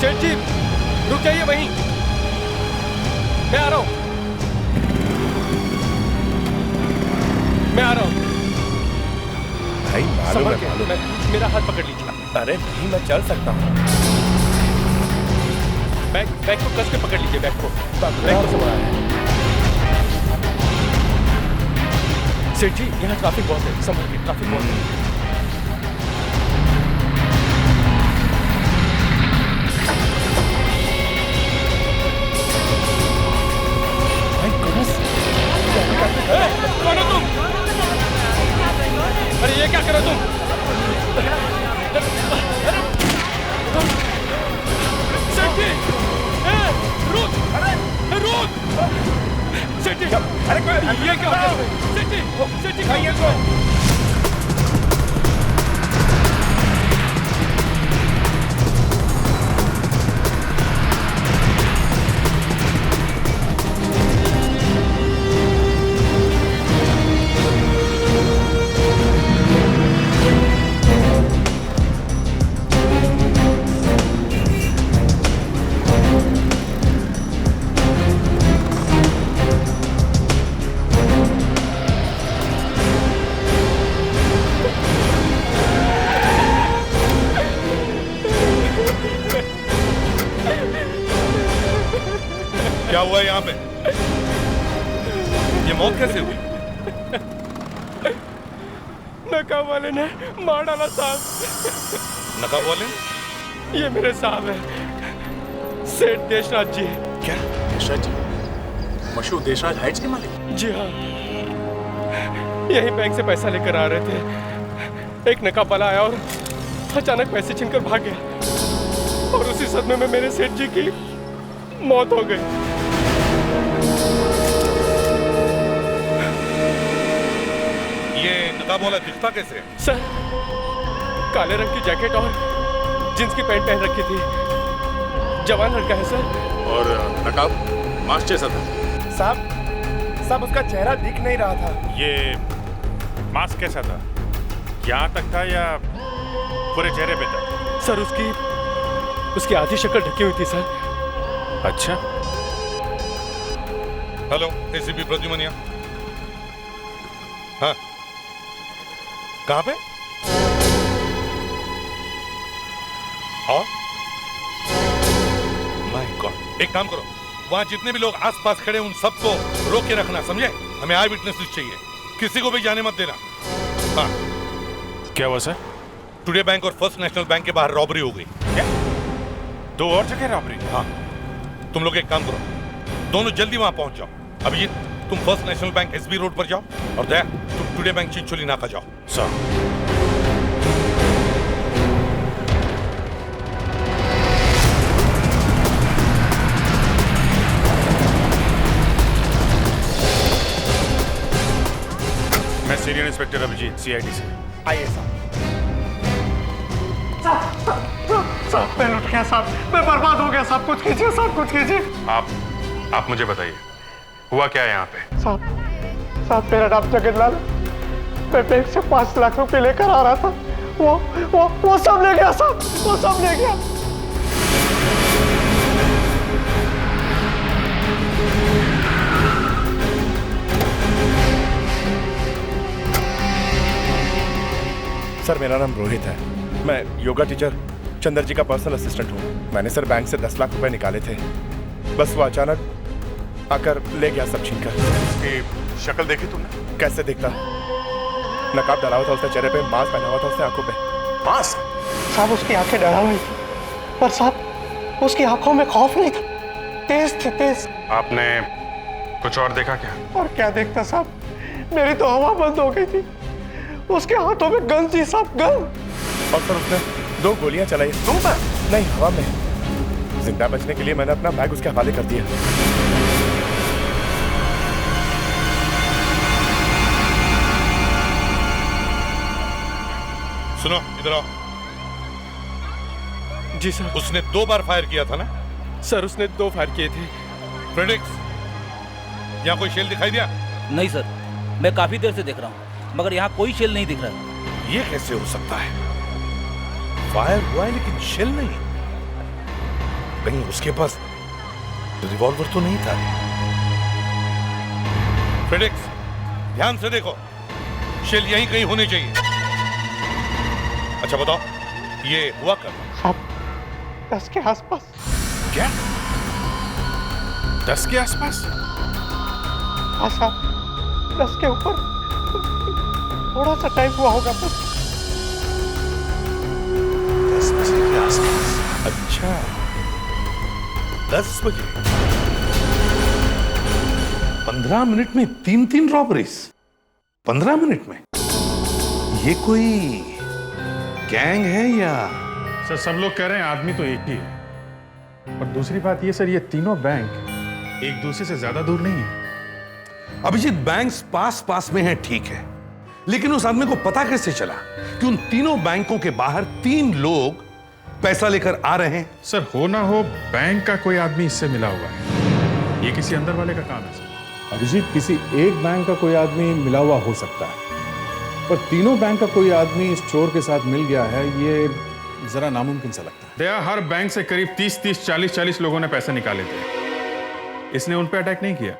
सेठ जी रुक जाइए वहीं, मैं आ रहा हूं, मैं आ रहा हूं। भाई मालूम है, मेरा हाथ पकड़ लीजिए। अरे नहीं, मैं चल सकता हूँ। बैग को कस के पकड़ लीजिए, बैग को संभाल। सेठ जी यहाँ ट्रैफिक बहुत है, संभल के, ट्रैफिक बहुत है। कौन हो तुम? अरे ये क्या करो तुम? सेठ जी, रुक! रुक! सेठ जी, अरे ये क्या हो गया? सेठ जी खाइए तो। क्या हुआ यहाँ पे? ये मौत कैसे हुई? नकाब वाले ने मार डाला साहब। नकाब वाले? ये मेरे साहब है, सेठ देशराज जी। क्या देशराज जी? मशहूर देशराज हाइट्स के मालिक? जी हाँ, यही बैंक से पैसा लेकर आ रहे थे। एक नकाब वाला आया और अचानक पैसे छीनकर भाग गया और उसी सदमे में मेरे सेठ जी की मौत हो गई। ये नकाब वाला दिखता कैसे है? सर, काले रंग की जैकेट और जींस की पैंट पहन रखी थी। जवान लड़का है सर। और नकाब मास्क जैसा था? साहब उसका चेहरा दिख नहीं रहा था। ये मास्क कैसा था? यहाँ तक था या पूरे चेहरे पे था? सर उसकी आधी शक्ल ढकी हुई थी सर। अच्छा। हेलो, एसीपी प्रद्युमन यहाँ। हाँ, कहाँ पे? और माय गॉड, एक काम करो, वहां जितने भी लोग आसपास खड़े उन सबको रोक के रखना, समझे? हमें आई विटनेस चाहिए, किसी को भी जाने मत देना। हाँ। क्या हुआ सर? टुडे बैंक और फर्स्ट नेशनल बैंक के बाहर रॉबरी हो गई। क्या? दो और जगह रॉबरी? हाँ, तुम लोग एक काम करो, दोनों जल्दी वहां पहुंच जाओ। अभिजीत, तुम first national bank SB road पर जाओ और दया, तुम टुडे बैंक चिंचोली नाका जाओ। सर। मैं सीनियर इंस्पेक्टर अभिजीत, सीआईडी से। आइए साहब। साहब मैं लुट गया साहब, मैं बर्बाद हो गया साहब, कुछ कीजिए साहब, कुछ कीजिए। आप मुझे बताइए, हुआ क्या है यहाँ पे? साहब मेरा नाम जगन्नाथ, मैं बैंक से 5 लाख रुपए लेकर आ रहा था, वो सब ले गया साहब, वो सब ले गया। सर मेरा नाम रोहित है, मैं योगा टीचर चंदर जी का पर्सनल असिस्टेंट हूँ। मैंने सर बैंक से 10 लाख रुपए निकाले थे, बस वो अचानक आकर ले गया सब छीनकर। उसकी शक्ल देखी तुमने? कैसे दिखता? नकाब डाला हुआ था उसने चेहरे पे, मास्क पहना हुआ था उसने आंखों पे। मास्क? साहब उसकी आंखें डरा हुई थी, पर साहब उसकी आंखों में खौफ नहीं था, तेज थे तेज। आपने कुछ और देखा क्या? और क्या देखता साहब, मेरी तो हवा बंद हो गई थी, उसके हाथों में गन थी साहब, गन। और सर उसने 2 गोलियां चलाई। तुम पर? नहीं, हवा में। जिंदा बचने के लिए मैंने अपना बैग उसके हवाले कर दिया। सुनो, इधर आओ। जी सर। उसने 2 बार फायर किया था ना? सर उसने 2 फायर किए थे। फ्रेडिक्स, यहाँ कोई शेल दिखाई दिया? नहीं सर, मैं काफी देर से देख रहा हूँ, मगर यहाँ कोई शेल नहीं दिख रहा। ये कैसे हो सकता है? फायर हुआ है लेकिन शेल नहीं। कहीं उसके पास रिवॉल्वर तो नहीं था? फेडेक्स, ध्यान से देखो, शेल यहीं कहीं होनी चाहिए। अच्छा बताओ, ये हुआ कब? 10 के आसपास। क्या 10 के आसपास? हाँ साहब, 10 के ऊपर थोड़ा सा टाइम हुआ होगा बस। 10 बजे के आसपास? अच्छा, 10 बजे। 15 मिनट में 3 रॉबरीज। 15 मिनट में? ये कोई गैंग है या? सर सब लोग कह रहे हैं आदमी तो एक ही है, और दूसरी बात ये सर, ये तीनों बैंक एक दूसरे से ज्यादा दूर नहीं है। अभिजीत, बैंक्स पास पास में है ठीक है, लेकिन उस आदमी को पता कैसे चला कि उन तीनों बैंकों के बाहर 3 लोग पैसा लेकर आ रहे हैं? सर हो ना हो बैंक का कोई आदमी इससे मिला हुआ है, ये किसी अंदर वाले का काम है सर। अभिजीत, किसी एक बैंक का कोई आदमी मिला हुआ हो सकता है, पर तीनों बैंक का कोई आदमी इस चोर के साथ मिल गया है, ये जरा नामुमकिन सा लगता है। दया, हर बैंक से करीब 30-30, 40-40 लोगों ने पैसे निकाले थे। इसने उन पे अटैक नहीं किया।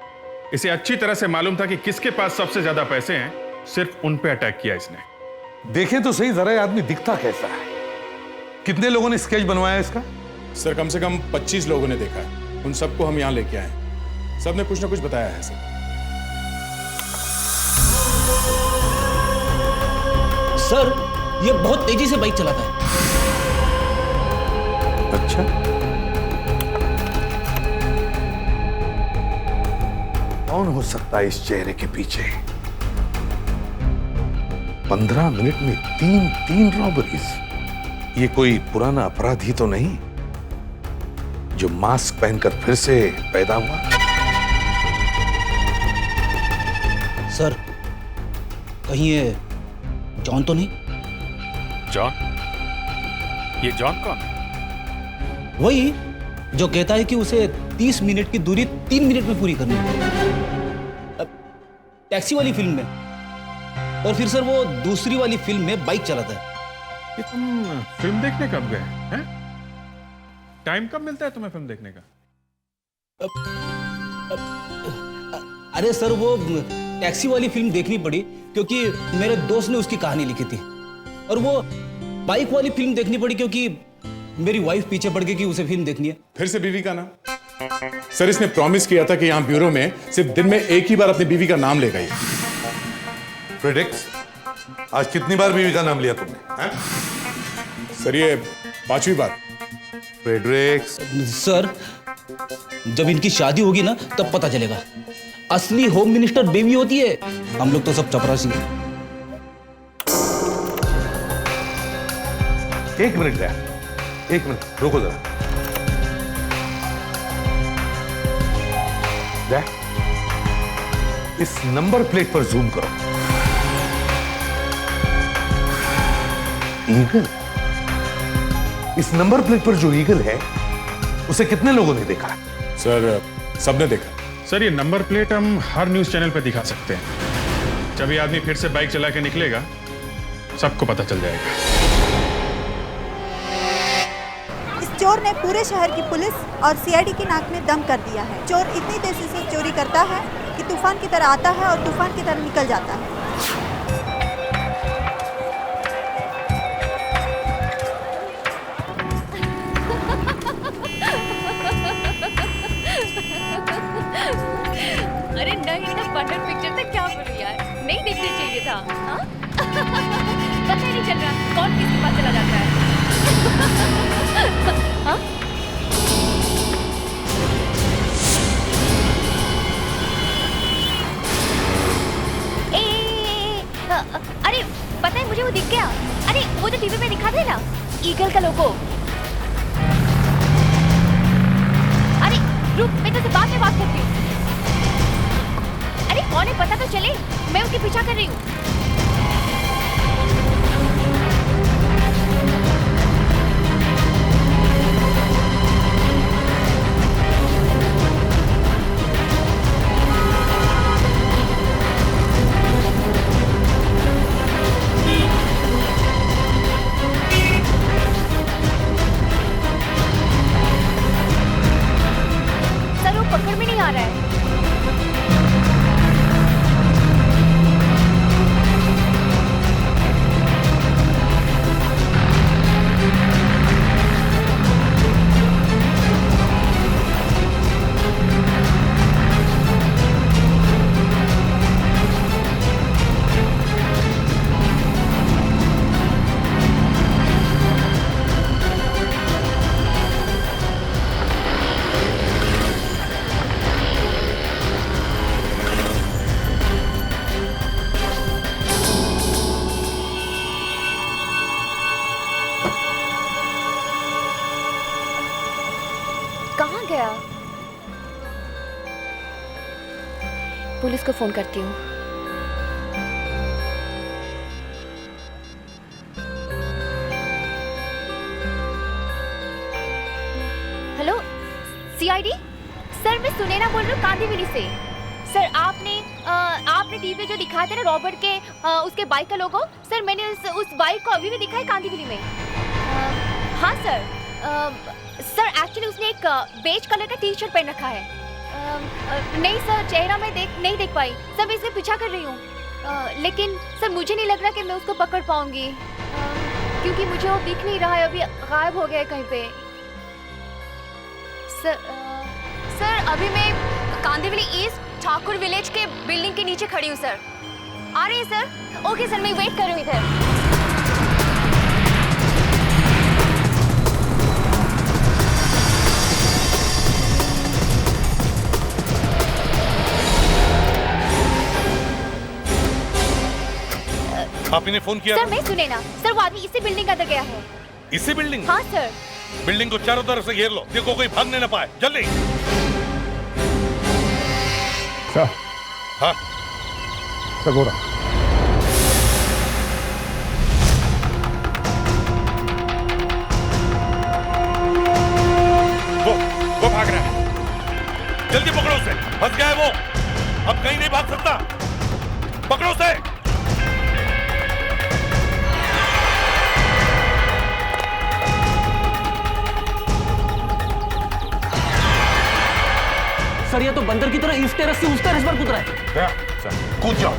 इसे अच्छी तरह से मालूम था कि किसके पास सबसे ज्यादा पैसे हैं, सिर्फ उन पे अटैक किया इसने। देखें तो सही जरा, ये आदमी दिखता कैसा है? कितने लोगों ने स्केच बनवाया इसका? सर कम से कम 25 लोगों ने देखा है, उन सबको हम यहाँ लेके आए। सब ने कुछ ना कुछ बताया है सर। सर ये बहुत तेजी से बाइक चलाता है। अच्छा, कौन हो सकता है इस चेहरे के पीछे? 15 मिनट में 3 रॉबरीज। ये कोई पुराना अपराधी तो नहीं जो मास्क पहनकर फिर से पैदा हुआ? सर कहीं ये जॉन तो नहीं? जॉन? ये जॉन कौन है? वही जो कहता है कि उसे 30 मिनट की दूरी 3 मिनट में पूरी करनी है। टैक्सी वाली फिल्म में, और फिर सर वो दूसरी वाली फिल्म में बाइक चलाता है। ये तुम फिल्म देखने कब गए हैं? टाइम कब मिलता है तुम्हें फिल्म देखने का? अरे सर वो टैक्सी वाली फिल्म देखनी पड़ी क्योंकि मेरे दोस्त ने उसकी कहानी लिखी थी, और वो बाइक वाली फिल्म देखनी पड़ी क्योंकि मेरी वाइफ पीछे पड़ गई कि उसे फिल्म देखनी है। फिर से बीवी का नाम? सर इसने प्रॉमिस किया था कि यहाँ ब्यूरो में सिर्फ दिन में एक ही बार अपनी बीवी का नाम लेगा। फ्रेडेक्स, आज कितनी बार बीवी का नाम लिया तुमने? सर ये 5वीं बार। फ्रेडरिक्स, सर जब इनकी शादी होगी ना तब पता चलेगा, असली होम मिनिस्टर बेबी होती है, हम लोग तो सब चपरासी हैं। 1 मिनट गया, 1 मिनट रुको जरा। इस नंबर प्लेट पर जूम करो। ईगल? इस नंबर प्लेट पर जो ईगल है उसे कितने लोगों ने देखा? सर सबने देखा। सर ये नंबर प्लेट हम हर न्यूज चैनल पे दिखा सकते हैं। जब ये आदमी फिर से बाइक चला के निकलेगा सबको पता चल जाएगा। इस चोर ने पूरे शहर की पुलिस और सीआईडी की नाक में दम कर दिया है। चोर इतनी तेजी से चोरी करता है कि तूफान की तरह आता है और तूफान की तरह निकल जाता है। अरे नहीं ना, बटर पिक्चर था, क्या बोलूं यार, नहीं देखना चाहिए था। हाँ? पता ही नहीं चल रहा कौन किसके पास चला जाता है। हाँ? अरे पता है मुझे वो दिख गया। अरे वो तो टीवी पे दिखा थे ना, ईगल का लोगो। अरे रुक, मैं तुझसे बाद में बात करती हूँ। अरे कौन है पता तो चले, मैं उसके पीछा कर रही हूँ। पुलिस को फोन करती हूँ। हेलो, सीआईडी सर, मैं सुनैना बोल रही हूँ कांदीवली से। सर आपने टीवी पे जो दिखाया था ना रॉबर्ट के उसके बाइक का लोगो, सर मैंने उस बाइक को अभी भी दिखा है कांदीवली में। हाँ सर, सर एक्चुअली उसने एक बेज कलर का टी शर्ट पहन रखा है। नहीं सर, चेहरा मैं नहीं देख पाई सर, मैं इससे पीछा कर रही हूँ। लेकिन सर मुझे नहीं लग रहा कि मैं उसको पकड़ पाऊंगी, क्योंकि मुझे वो दिख नहीं रहा है, अभी गायब हो गया है कहीं पे। सर अभी मैं कांदीवली ईस्ट ठाकुर विलेज के बिल्डिंग के नीचे खड़ी हूँ सर। आ रही है सर? ओके सर, मैं वेट कर रही हूँ इधर। आप इन्हें फोन किया? सर मैं सुनैना, सर वो आदमी इसी बिल्डिंग के अंदर गया है। इसी बिल्डिंग? हाँ सर। बिल्डिंग को चारों तरफ से घेर लो, देखो कोई भागने ना पाए, जल्दी। सर। हाँ सर बोल रहा। वो भाग रहा है, जल्दी पकड़ो उसे, फंस गया है वो, अब कहीं नहीं भाग सकता, पकड़ो उसे। सर ये तो बंदर की तरह इस टेरेस से उस टेरेस पर कूद रहा है। कूद जाओ।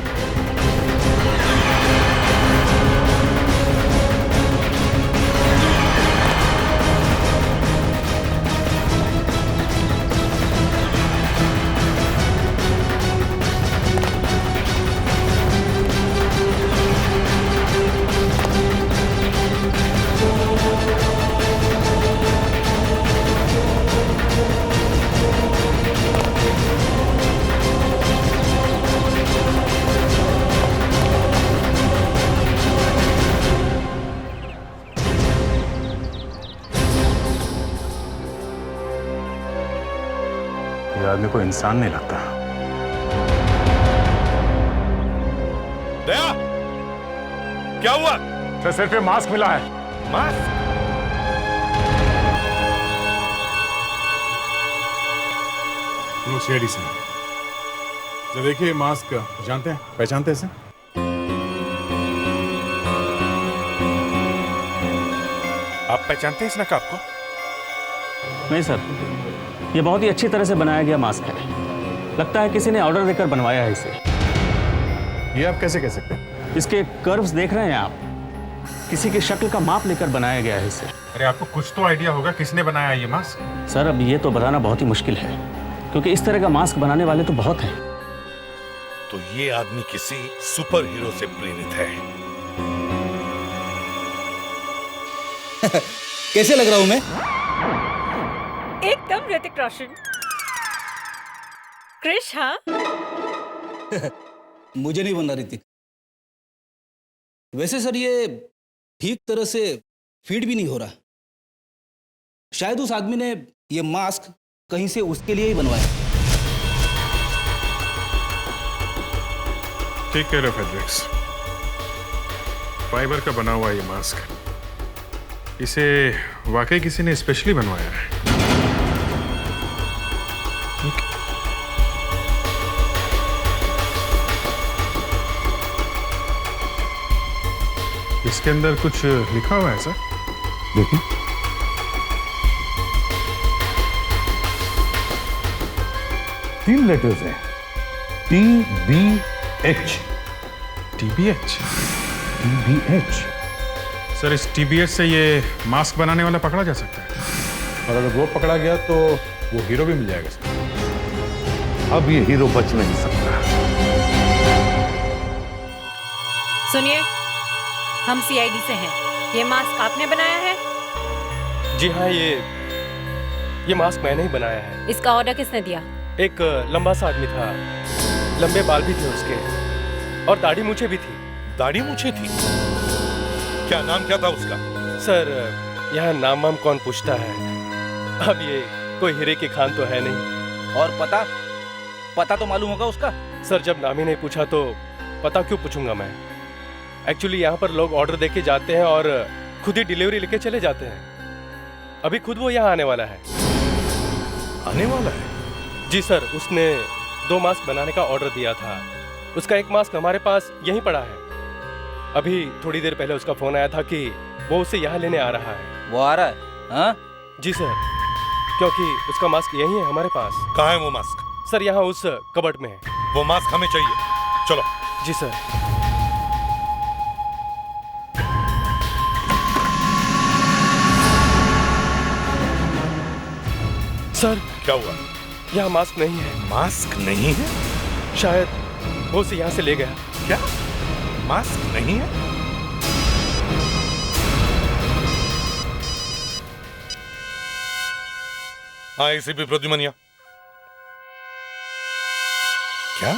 ये आदमी को इंसान नहीं लगता। दया, क्या हुआ? सर सिर पे मास्क मिला है। मास्क? सीआईडी से जरा देखिए, मास्क जानते हैं, पहचानते हैं इसे? आप पहचानते हैं इस नकाब को? नहीं सर, ये बहुत ही अच्छी तरह से बनाया गया मास्क है। लगता है किसी ने ऑर्डर देकर बनवाया है इसे। ये आप कैसे कह सकते हैं? इसके कर्व्स देख रहे हैं आप, किसी की शक्ल का माप लेकर बनाया गया है इसे। अरे आपको कुछ तो आइडिया होगा किसने बनाया ये मास्क? सर अब ये तो बताना बहुत ही मुश्किल है, क्योंकि इस तरह का मास्क बनाने वाले तो बहुत हैं। तो ये आदमी किसी सुपर हीरो से प्रेरित है। कैसे लग रहा हूं मैं? एकदम ऋतिक रोशन। क्रिश, हाँ? मुझे नहीं बनना ऋतिक। वैसे सर ये ठीक तरह से फीड भी नहीं हो रहा। शायद उस आदमी ने ये मास्क कहीं से उसके लिए ही बनवाया। ठीक कह रहे हो फेड्रिक्स, फाइबर का बना हुआ ये मास्क, इसे वाकई किसी ने स्पेशली बनवाया है। इसके अंदर कुछ लिखा हुआ है सर? देखिए, तीन लेटर्स हैं, TBH। TBH? TBH। सर इस TBH से ये मास्क बनाने वाला पकड़ा जा सकता है? और अगर वो पकड़ा गया तो वो हीरो भी मिल जाएगा सर। अब ये हीरो बच नहीं सकता। सुनिए, हम सीआईडी से हैं। ये मास्क आपने बनाया है? जी हाँ, ये मास्क मैंने ही बनाया है। इसका ऑर्डर किसने दिया? एक लंबा सा आदमी था, लंबे बाल भी थे उसके, और दाढ़ी मूछें भी थी। दाढ़ी मूछें थी? क्या नाम क्या था उसका? सर यहाँ नाम वाम कौन पूछता है, अब ये कोई हीरे की खान तो है नहीं। और पता तो मालूम होगा उसका? सर जब नाम ही नहीं पूछा तो पता क्यों पूछूंगा मैं? एक्चुअली यहाँ पर लोग ऑर्डर देके जाते हैं और खुद ही डिलीवरी लेके चले जाते हैं। अभी खुद वो यहाँ आने वाला है। आने वाला है? जी सर, उसने 2 मास्क बनाने का ऑर्डर दिया था। उसका 1 मास्क हमारे पास यहीं पड़ा है। अभी थोड़ी देर पहले उसका फोन आया था कि वो उसे यहाँ लेने आ रहा है। वो आ रहा है? हाँ जी सर, क्योंकि उसका मास्क यही है हमारे पास। कहाँ है वो मास्क? सर यहाँ उस कबर्ड में है। वो मास्क हमें चाहिए, चलो। जी सर। सर क्या हुआ? यहाँ मास्क नहीं है। मास्क नहीं है? शायद वो उसे यहाँ से ले गया। क्या मास्क नहीं है? हाँ, एसीपी प्रद्युमनिया। क्या?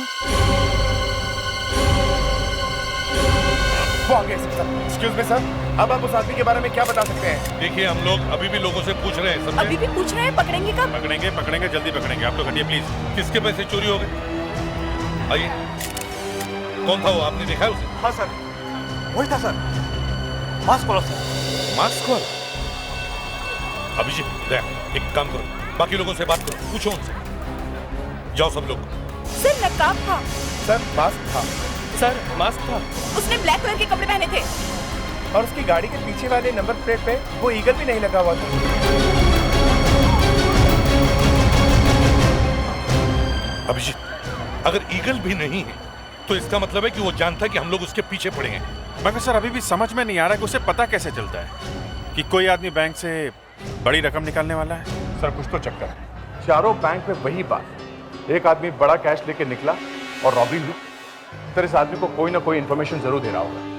वो आ गए सर। एक्सक्यूज मी सर, अब आप उस आदमी के बारे में क्या बता सकते हैं? देखिए, हम लोग अभी भी लोगों से पूछ रहे हैं, समझे? अभी भी पूछ रहे हैं, पकड़ेंगे कब? पकड़ेंगे पकड़ेंगे, जल्दी पकड़ेंगे। आप लोग हटिए प्लीज। किसके पैसे चोरी हो गए? आइए। कौन था वो, आपने देखा है उसे? हाँ सर, वही था सर। मास्क वाला सर। मास्क वाला? अभिजीत, दया, एक काम करो, बाकी लोगों से बात करो, पूछो उनसे। जाओ सब लोग। सर नकाब था। सर मास्क था। सर मास्क था। उसने ब्लैक कलर के कपड़े पहने थे और उसकी गाड़ी के पीछे वाले नंबर प्लेट पे वो ईगल भी नहीं लगा हुआ था। अभिजीत, अगर ईगल भी नहीं है तो इसका मतलब है कि वो जानता है कि हम लोग उसके पीछे पड़े हैं। मगर सर अभी भी समझ में नहीं आ रहा कि उसे पता कैसे चलता है कि कोई आदमी बैंक से बड़ी रकम निकालने वाला है। सर कुछ तो चक्कर है। चारों बैंक में वही बात, एक आदमी बड़ा कैश लेके निकला और रॉबिन भी। सर इस आदमी को कोई ना कोई इंफॉर्मेशन जरूर दे रहा होगा।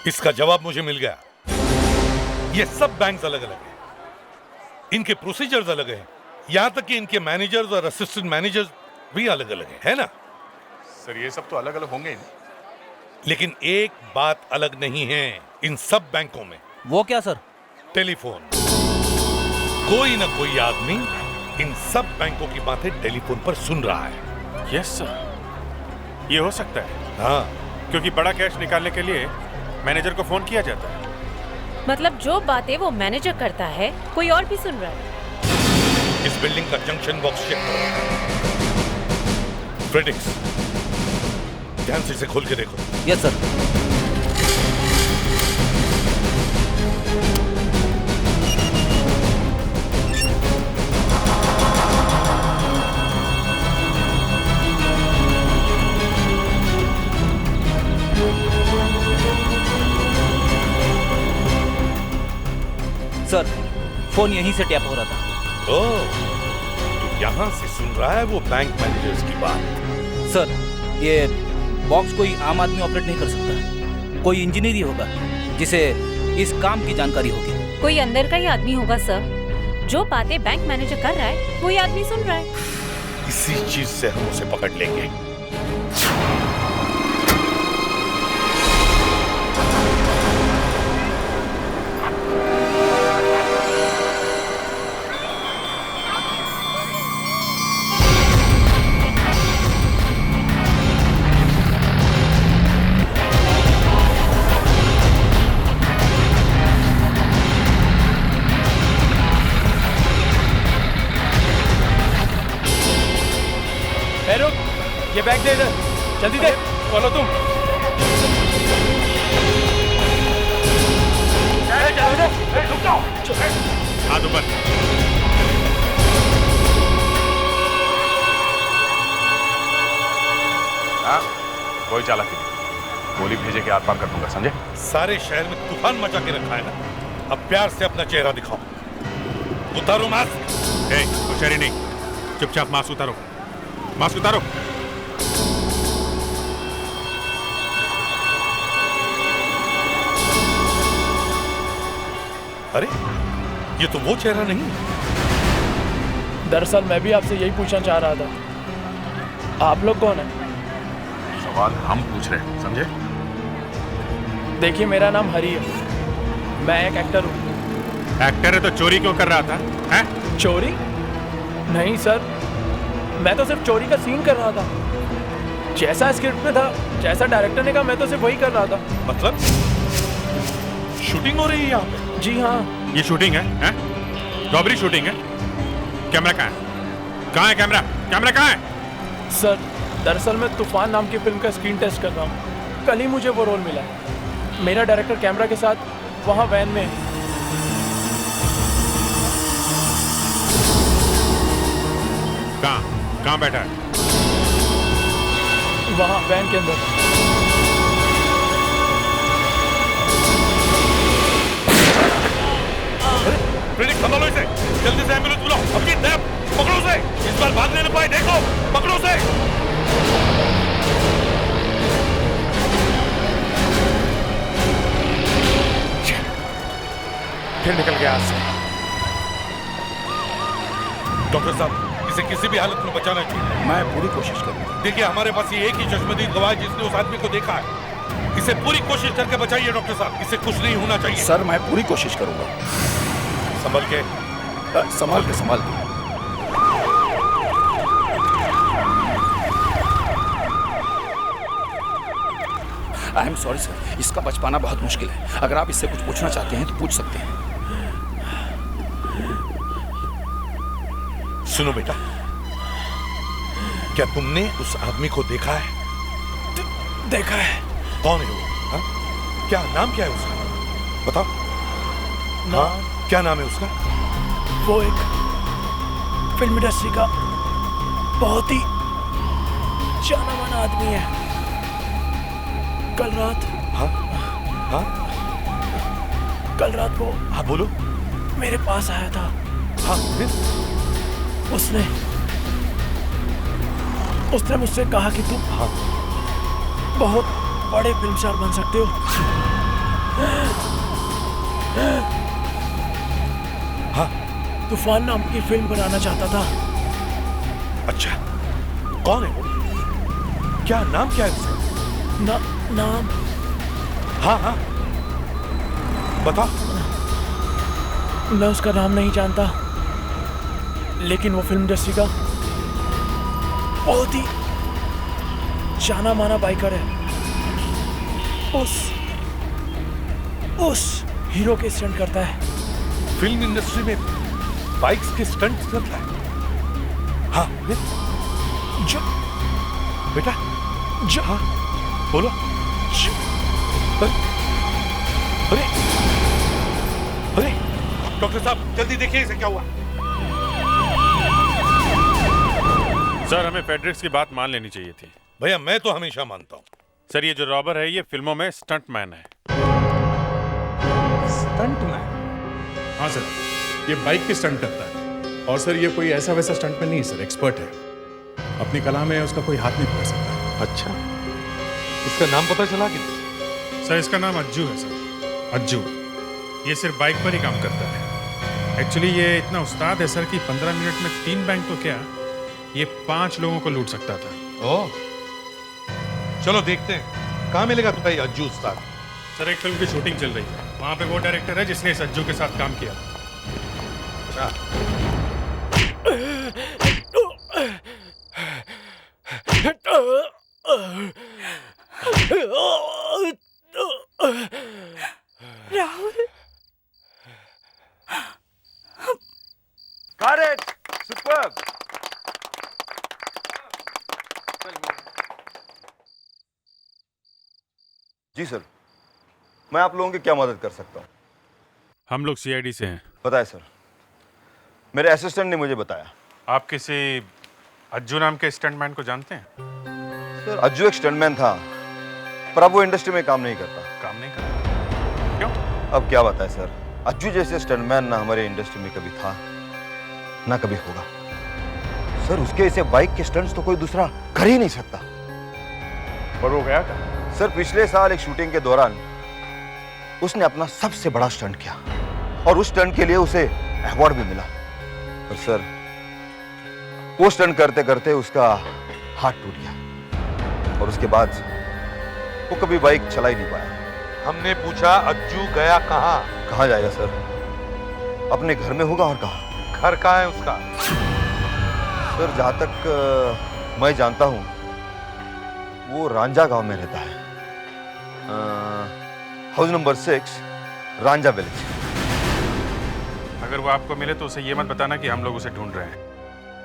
इसका जवाब मुझे मिल गया। ये सब बैंक्स अलग अलग हैं, इनके प्रोसीजर्स अलग हैं, यहां तक कि इनके मैनेजर्स और असिस्टेंट मैनेजर्स भी अलग अलग हैं, है ना? सर ये सब तो अलग अलग होंगे ही। लेकिन एक बात अलग नहीं है इन सब बैंकों में। वो क्या सर? टेलीफोन। कोई ना कोई आदमी इन सब बैंकों की बातें टेलीफोन पर सुन रहा है। यस सर, ये हो सकता है। हाँ, क्योंकि बड़ा कैश निकालने के लिए मैनेजर को फोन किया जाता है। मतलब जो बातें वो मैनेजर करता है कोई और भी सुन रहा है। इस बिल्डिंग का जंक्शन बॉक्स चेक करो। फ्रेडिक्स, ध्यान से इसे खोल के देखो। Yes sir. सर फोन यहीं से टैप हो रहा था। ओह, तो यहां से सुन रहा है वो बैंक मैनेजर्स की बात। सर ये बॉक्स कोई आम आदमी ऑपरेट नहीं कर सकता, कोई इंजीनियर ही होगा जिसे इस काम की जानकारी होगी। कोई अंदर का ही आदमी होगा सर, जो बातें बैंक मैनेजर कर रहा है वही आदमी सुन रहा है। इसी चीज से हम उसे पकड़ लेंगे। ये बैग दे इधर, जल्दी दे। कौन हो तुम? हाथ ऊपर। हाँ, कोई चालाकी नहीं, गोली भेजे के आर पार कर दूंगा, समझे? सारे शहर में तूफान मचा के रखा है ना, अब प्यार से अपना चेहरा दिखाओ। उतारो मास्क। होशियारी नहीं, चुपचाप मास्क उतारो, मास्क उतारो। अरे ये तो वो चेहरा नहीं। दरअसल मैं भी आपसे यही पूछना चाह रहा था, आप लोग कौन हैं? सवाल हम पूछ रहे हैं, समझे? देखिए, मेरा नाम हरी है, मैं एक एक्टर हूँ। एक्टर है तो चोरी क्यों कर रहा था? हैं? चोरी? नहीं सर, मैं तो सिर्फ चोरी का सीन कर रहा था। जैसा स्क्रिप्ट में था, जैसा डायरेक्टर ने कहा, मैं तो सिर्फ वही कर रहा था। मतलब शूटिंग हो रही है यहाँ पे? जी हाँ। ये शूटिंग है? हैं? रॉबरी शूटिंग है? कैमरा कहाँ है? कहाँ है कैमरा? कैमरा कहाँ है? सर, दरअसल मैं तूफान नाम की फिल्म का स्क्रीन टेस्ट कर रहा हूँ। कल ही मुझे वो रोल मिला। मेरा डायरेक्टर कैमरा के साथ वहाँ वैन में है। कहाँ बैठा है? वहाँ वैन के अंदर। प्रेडिक्ट संभालो इसे, जल्दी से एम्बुलेंस बुलाओ। अपनी तरफ पकड़ो उसे, इस बार भाग नहीं पाए, देखो, पकड़ो उसे। फिर निकल गया हाथ से। डॉक्टर साहब, इसे किसी भी हालत में बचाना चाहिए। मैं पूरी कोशिश करूंगा। देखिए, हमारे पास ये एक ही चश्मदीद गवाह है जिसने उस आदमी को देखा है। इसे पूरी कोशिश करके बचाइए डॉक्टर साहब, इसे कुछ नहीं होना चाहिए। सर, मैं पूरी कोशिश करूंगा। संभल के। संभाल के। आई एम सॉरी सर, इसका बच पाना बहुत मुश्किल है। अगर आप इससे कुछ पूछना चाहते हैं तो पूछ सकते हैं। सुनो बेटा, क्या तुमने उस आदमी को देखा है? देखा है। कौन है वो? हा? क्या नाम क्या है उसका? बताओ। हाँ, क्या नाम है उसका? वो एक फिल्म इंडस्ट्री का बहुत ही जाना माना आदमी है। कल रात। हाँ? कल रात वो। हाँ, बोलो। मेरे पास आया था। हाँ, उसने मुझसे कहा कि तुम बहुत बड़े फिल्म स्टार बन सकते हो। हाँ, तूफान नाम की फिल्म बनाना चाहता था। अच्छा, कौन है वो? क्या नाम क्या है उसका? नाम? हाँ, बताओ। मैं उसका नाम नहीं जानता, लेकिन वो फिल्म इंडस्ट्री का बहुत ही जाना माना बाइकर है। उस हीरो के स्टंट करता है। फिल्म इंडस्ट्री में बाइक्स के स्टंट करता है? हाँ, जो बेटा, जो, हाँ, बोलो। अरे डॉक्टर साहब, जल्दी देखिए इसे क्या हुआ। सर, हमें फेडरिक्स की बात मान लेनी चाहिए थी। भैया, मैं तो हमेशा मानता हूँ। सर, ये जो रॉबर है ये फिल्मों में स्टंट मैन है। Stunt man? हाँ सर, ये बाइक की स्टंट करता है। और सर, ये कोई ऐसा वैसा स्टंट मैन नहीं सर, एक्सपर्ट है। अपनी कला में उसका कोई हाथ नहीं पकड़ सकता। अच्छा, इसका नाम पता चला कि? सर, इसका नाम अज्जू है सर, अज्जू। ये सिर्फ बाइक पर ही काम करता है। एक्चुअली ये इतना उस्ताद है सर कि 15 मिनट में 3 बैंक तो क्या, ये 5 लोगों को लूट सकता था। ओह, चलो देखते हैं कहाँ मिलेगा तुम्हें ये अज्जू उस्ताद। सर, एक फिल्म की शूटिंग चल रही है, वहाँ पे वो डायरेक्टर है जिसने इस अज्जू के साथ काम किया। अच्छा, राहुल। Got it! Superb! जी सर, मैं आप लोगों की क्या मदद कर सकता हूँ? हम लोग सीआईडी से हैं। बताए सर, मेरे असिस्टेंट ने मुझे बताया। आप किसी अज्जू नाम के स्टंटमैन को जानते हैं? सर, अज्जू एक स्टंटमैन था, पर अब वो इंडस्ट्री में काम नहीं करता। काम नहीं करता? क्यों? अब क्या बताए सर, अज्जू जैसे स्टंटमैन ना हमारे इंडस्ट्री में कभी था ना कभी होगा। सर, उसके ऐसे बाइक के स्टंट्स तो कोई दूसरा कर ही नहीं सकता। और वो गया था? सर, पिछले साल एक शूटिंग के दौरान उसने अपना सबसे बड़ा स्टंट किया और उस स्टंट के लिए उसे अवार्ड भी मिला। और सर, वो स्टंट करते करते उसका हाथ टूट गया और और उसके बाद वो कभी बाइक चला ही नहीं पाया। हमने पूछा अज्जू गया कहाँ? कहाँ जाएगा सर, अपने घर में होगा और कहाँ? घर कहाँ है उसका? सर जहाँ तक मैं जानता हूँ वो रांझा गांव में रहता है, हाउस नंबर 6, रांझा विलेज। अगर वो आपको मिले तो उसे ये मत बताना कि हम लोग उसे ढूंढ रहे हैं।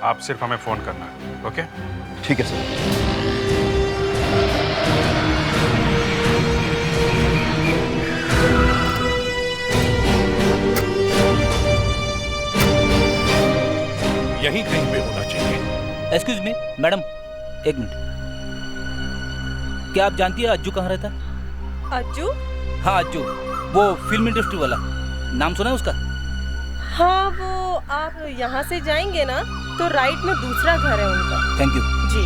आप सिर्फ हमें फोन करना, ओके? ठीक है सर। यहीं कहीं पे होना चाहिए। एक्सक्यूज मी मैडम, एक मिनट। क्या आप जानती है अज्जू कहाँ रहता है? अज्जू? हाँ अज्जू, वो फिल्म इंडस्ट्री वाला, नाम सुना है उसका? हाँ, वो आप यहाँ से जाएंगे ना तो राइट में दूसरा घर है उनका। थैंक यू जी।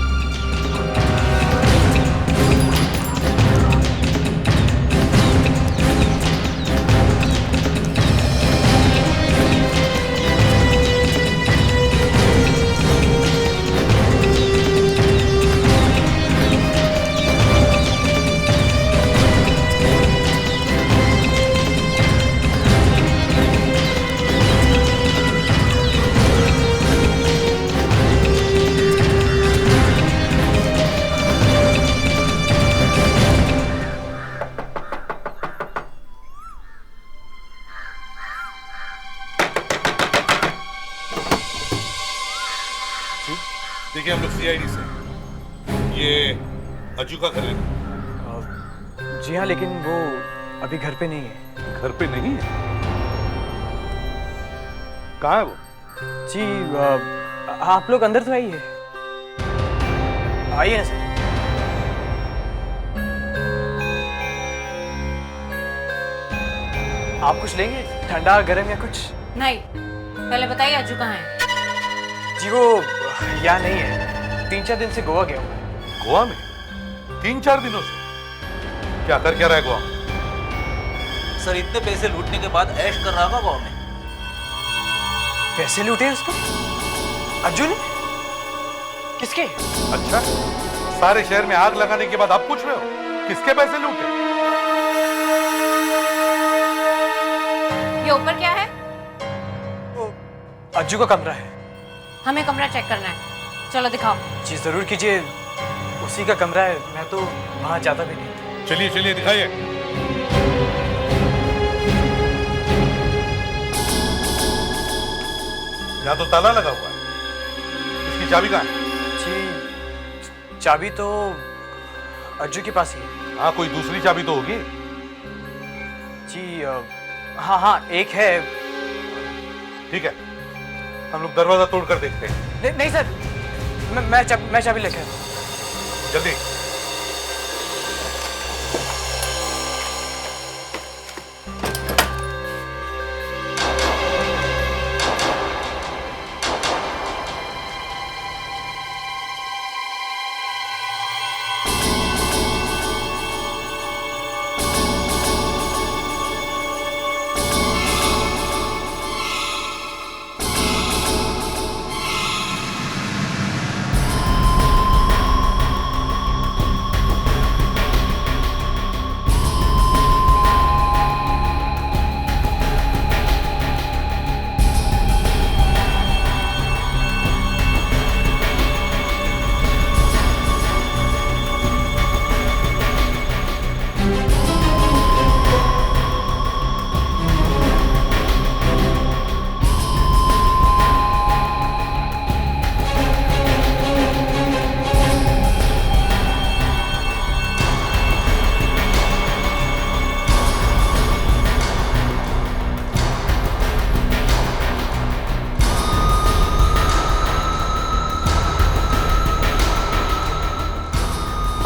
देखिए हम लोग सीआईडी से, ये अज्जू का घर है ना? जी हाँ, लेकिन वो अभी घर पे नहीं है। घर पे नहीं है? कहाँ है वो? जी आप लोग अंदर तो आइए। आइए ना सर। आप कुछ लेंगे, ठंडा गर्म या कुछ? नहीं, पहले बताइए अज्जू कहाँ है? जी वो यहाँ नहीं है, 3-4 दिन से गोवा गया हुआ है। गोवा में? 3-4 दिनों से? क्या कर क्या रहा है गोवा में? सर इतने पैसे लूटने के बाद ऐश कर रहा होगा गोवा में। पैसे लूटे उसको? अज्जू ने? किसके? अच्छा, सारे शहर में आग लगाने के बाद आप पूछ रहे हो किसके पैसे लूटे? ये ऊपर क्या है? अज्जू का कमरा है। हमें कमरा चेक करना है, चलो दिखाओ। जी जरूर कीजिए, उसी का कमरा है, मैं तो वहां जाता भी नहीं। चलिए चलिए दिखाइए। यहाँ तो ताला लगा हुआ है, इसकी चाबी कहाँ है? जी चाबी तो अज्जू के पास ही है। हाँ, कोई दूसरी चाबी तो होगी। जी हाँ हाँ एक है। ठीक है, हम लोग दरवाजा तोड़कर देखते हैं। नहीं सर, मैं चाबी लेकर आता हूं। जल्दी।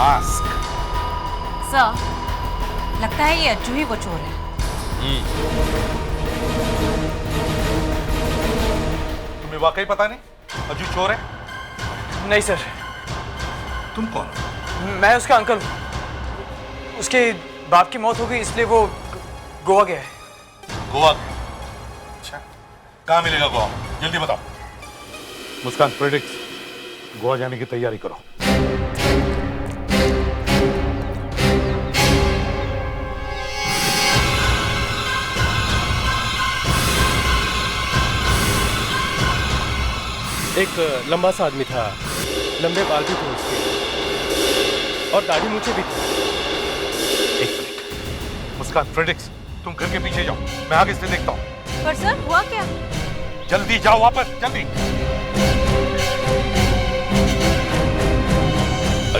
मास्क। सर, लगता है ये अज्जू ही वो चोर है। तुम्हें वाकई पता नहीं अज्जू चोर है? नहीं सर। तुम कौन हो? मैं उसका अंकल हूँ। उसके बाप की मौत हो गई इसलिए वो गोवा गया है। गोवा? अच्छा, कहाँ मिलेगा गोवा? जल्दी बताओ। मुस्कान, प्रेडिक्ट गोवा जाने की तैयारी करो। एक लंबा सा आदमी था, लंबे बाल भी थे उसके और दाढ़ी मूछें भी थी। एक मिनट, मुस्कान, फ्रेडिक्स, तुम घर के पीछे जाओ, मैं आगे से देखता हूँ। पर सर हुआ क्या? जल्दी जाओ वापस, जल्दी।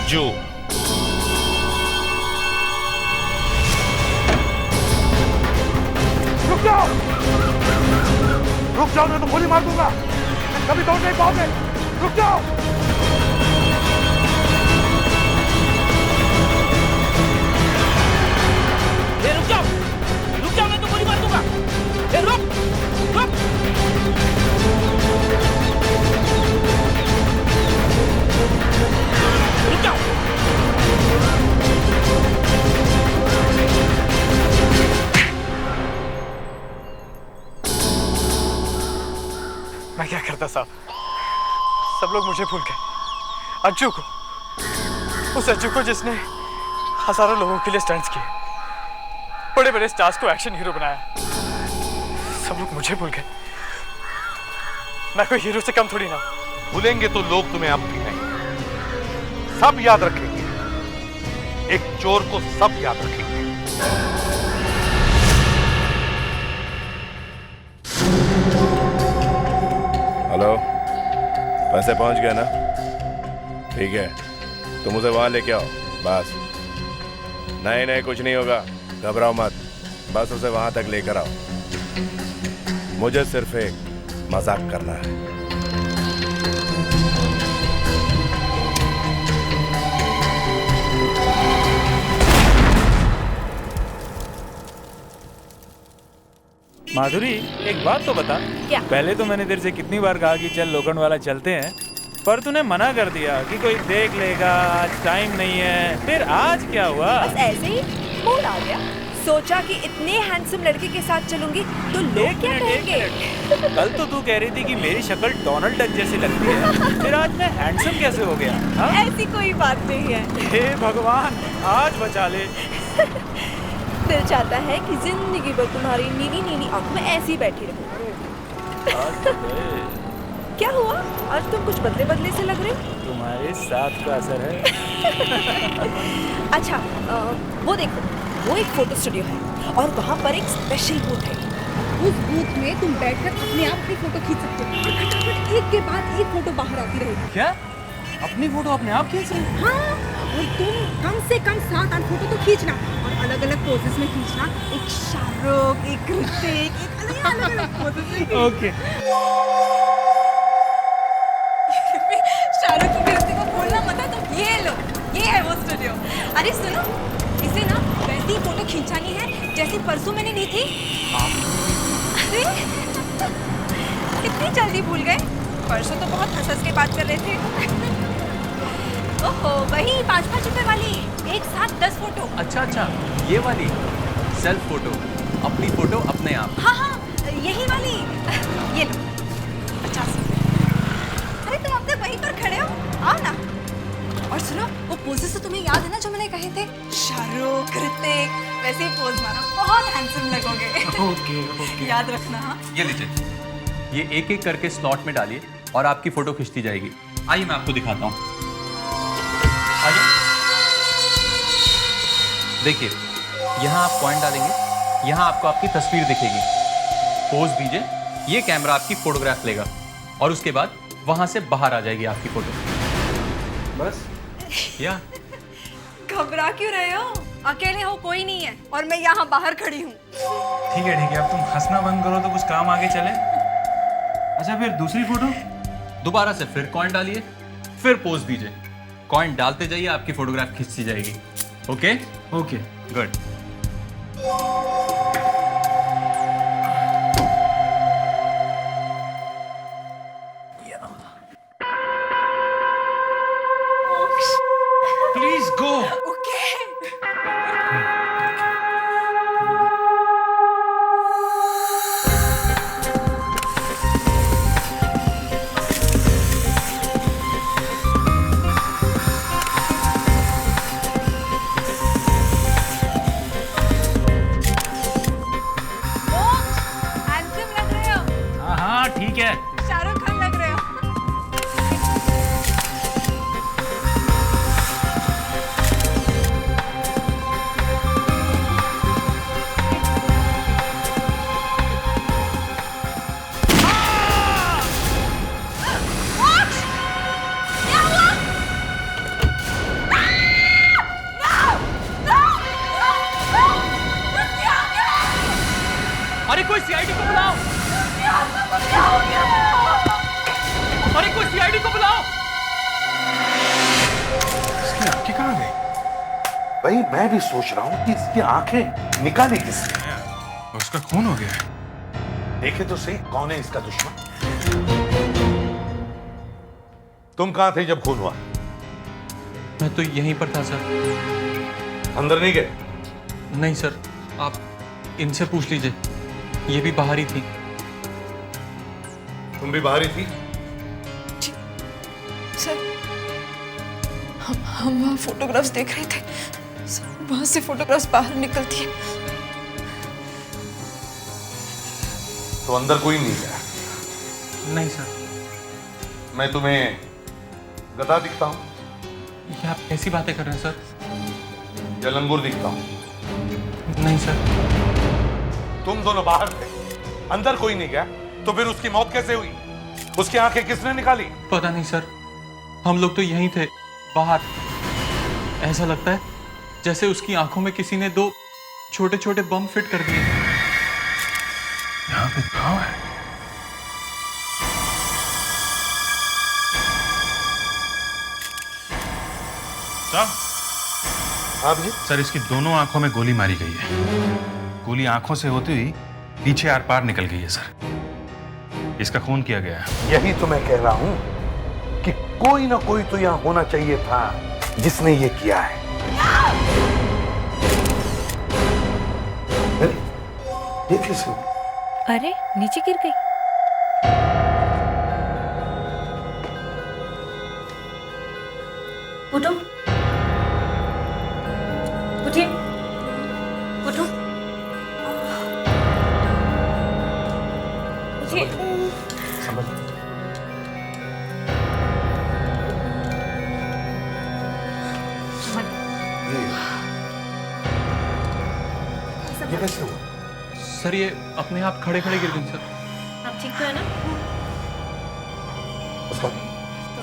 अज्जू, रुक जाओ, रुक जाओ, नहीं तो गोली मार दूंगा। कभी दौड़ नहीं पाओगे, रुक जाओ। ए, रुक जाओ, मैं तो गोली मार दूंगा। ए, रुक, रुक। रुक जाओ। मैं क्या करता साहब, सब लोग मुझे भूल गए। अज्जू को, उस अज्जू को जिसने हजारों लोगों के लिए स्टंट्स किए, बड़े बड़े स्टार्स को एक्शन हीरो बनाया, सब लोग मुझे भूल गए। मैं कोई हीरो से कम थोड़ी ना। भूलेंगे तो लोग तुम्हें अब भी नहीं, सब याद रखेंगे। एक चोर को सब याद रखेंगे। हेलो, पैसे पहुंच गए ना? ठीक है, तुम उसे वहां लेके आओ बस। नहीं, कुछ नहीं होगा, घबराओ मत, बस उसे वहां तक लेकर आओ। मुझे सिर्फ एक मजाक करना है। माधुरी, एक बात तो बता। क्या? पहले तो मैंने तेरे से कितनी बार कहा कि चल लोखंड वाला चलते हैं, पर तूने मना कर दिया कि कोई देख लेगा, आज टाइम नहीं है। फिर आज क्या हुआ? बस ऐसे ही मूड आ गया। सोचा कि इतने हैंडसम लड़के के साथ चलूंगी तो लोग क्या कहेंगे। कल तो तू कह रही थी कि मेरी शक्ल डोनाल्ड डक जैसी लगती है, फिर आज मैं हैंडसम कैसे हो गया? हाँ? ऐसी कोई बात नहीं है। हे भगवान, आज बचा ले। दिल चाहता है कि जिंदगी भर तुम्हारी नीली नीली आंख में ऐसी बैठी रहूं। क्या हुआ? आज तुम कुछ बदले बदले से लग रहे। तुम्हारे साथ का असर है। अच्छा, वो देखो, वो एक फोटो स्टूडियो है और वहाँ पर एक स्पेशल बूथ है। उस बूथ में तुम बैठकर अपने आप की फोटो खींच सकते हो और फटाफट एक के बाद एक फोटो बाहर आती रहेगी। क्या? अपनी फोटो अपने आप खींच रही? हाँ, और तुम कम से कम 7-8 फोटो तो खींचना और अलग अलग पोजेस में खींचना। एक शाहरुख, एक ऋतिक, एक अलग-अलग पोजेस में। ओके। शाहरुख की ऋतिक को बोलना मत है तो ये लो, ये है वो स्टूडियो। अरे सुनो, इसे ना वैसी फोटो खींचानी है जैसे परसों मैंने ली थी। अरे इतनी जल्दी भूल गए? परसों तो बहुत हंस के बात कर रहे थे। ओहो, वही 5-5 रुपए वाली, एक साथ 10 फोटो। अच्छा, ये वाली सेल्फ फोटो, अपनी फोटो अपने आप। हाँ, यही वाली। ये लो, 50 रुपए। अरे तुम अब तक वहीं पर खड़े हो, आओ ना। और सुनो, वो पोजेस तो तुम्हें याद है ना जो मैंने कहे थे? शाहरुख, ऋतिक, वैसे ही पोज मारो, बहुत हैंडसम लगोगे। ओके। याद रखना। हाँ, ये लीजिए, ये एक एक करके स्लॉट में डालिए और आपकी फोटो खींचती जाएगी। आइए मैं आपको दिखाता हूँ। आइए, देखिए, यहाँ आप कॉइन डालेंगे, यहाँ आपको आपकी तस्वीर दिखेगी। पोज दीजिए, ये कैमरा आपकी फोटोग्राफ लेगा और उसके बाद वहां से बाहर आ जाएगी आपकी फोटो। बस या घबरा क्यों रहे हो? अकेले हो, कोई नहीं है और मैं यहाँ बाहर खड़ी हूँ। ठीक है, अब तुम हंसना बंद करो तो कुछ काम आगे चले। अच्छा, फिर दूसरी फोटो? दोबारा से फिर कॉइन डालिए, फिर पोज दीजिए, कॉइन डालते जाइए, आपकी फोटोग्राफ खींचती जाएगी। Okay, good. Please go. Okay. अरे कोई सीआईडी को बुलाओ। अरे कोई सीआईडी को बुलाओ। इसकी आंखें कहाँ गई? भाई मैं भी सोच रहा हूँ कि इसकी आंखें निकाली किसने। उसका खून हो गया है। देखे तो सही कौन है इसका दुश्मन। तुम कहां थे जब खून हुआ? मैं तो यहीं पर था सर। अंदर नहीं गए? नहीं सर, आप इनसे पूछ लीजिए, ये भी बाहर ही थी। तुम भी बाहर ही थी? सर हम वहाँ फोटोग्राफ्स देख रहे थे, वहां से फोटोग्राफ्स बाहर निकलती है। तो अंदर कोई नहीं गया? नहीं सर। मैं तुम्हें गधा दिखता हूं? ये आप कैसी बातें कर रहे हैं सर? या लंगूर दिखता हूं? नहीं सर। तुम दोनों बाहर थे, अंदर कोई नहीं गया, तो फिर उसकी मौत कैसे हुई? उसकी आंखें किसने निकाली? पता नहीं सर, हम लोग तो यहीं थे बाहर। ऐसा लगता है जैसे उसकी आंखों में किसी ने 2 छोटे छोटे बम फिट कर दिए। यहाँ पे घाव है। साहब जी, सर इसकी दोनों आंखों में गोली मारी गई है। गोली आंखों से होती हुई पीछे आर पार निकल गई है सर। इसका खून किया गया है। यही तो मैं कह रहा हूं कि कोई ना कोई तो यहां होना चाहिए था जिसने ये किया है। ये कैसे? अरे नीचे गिर गई। उठो, उठिए, उठो, उठिए। ये कैसे हुआ? सर ये अपने आप खड़े खड़े गिर गई सर। आप ठीक तो है ना?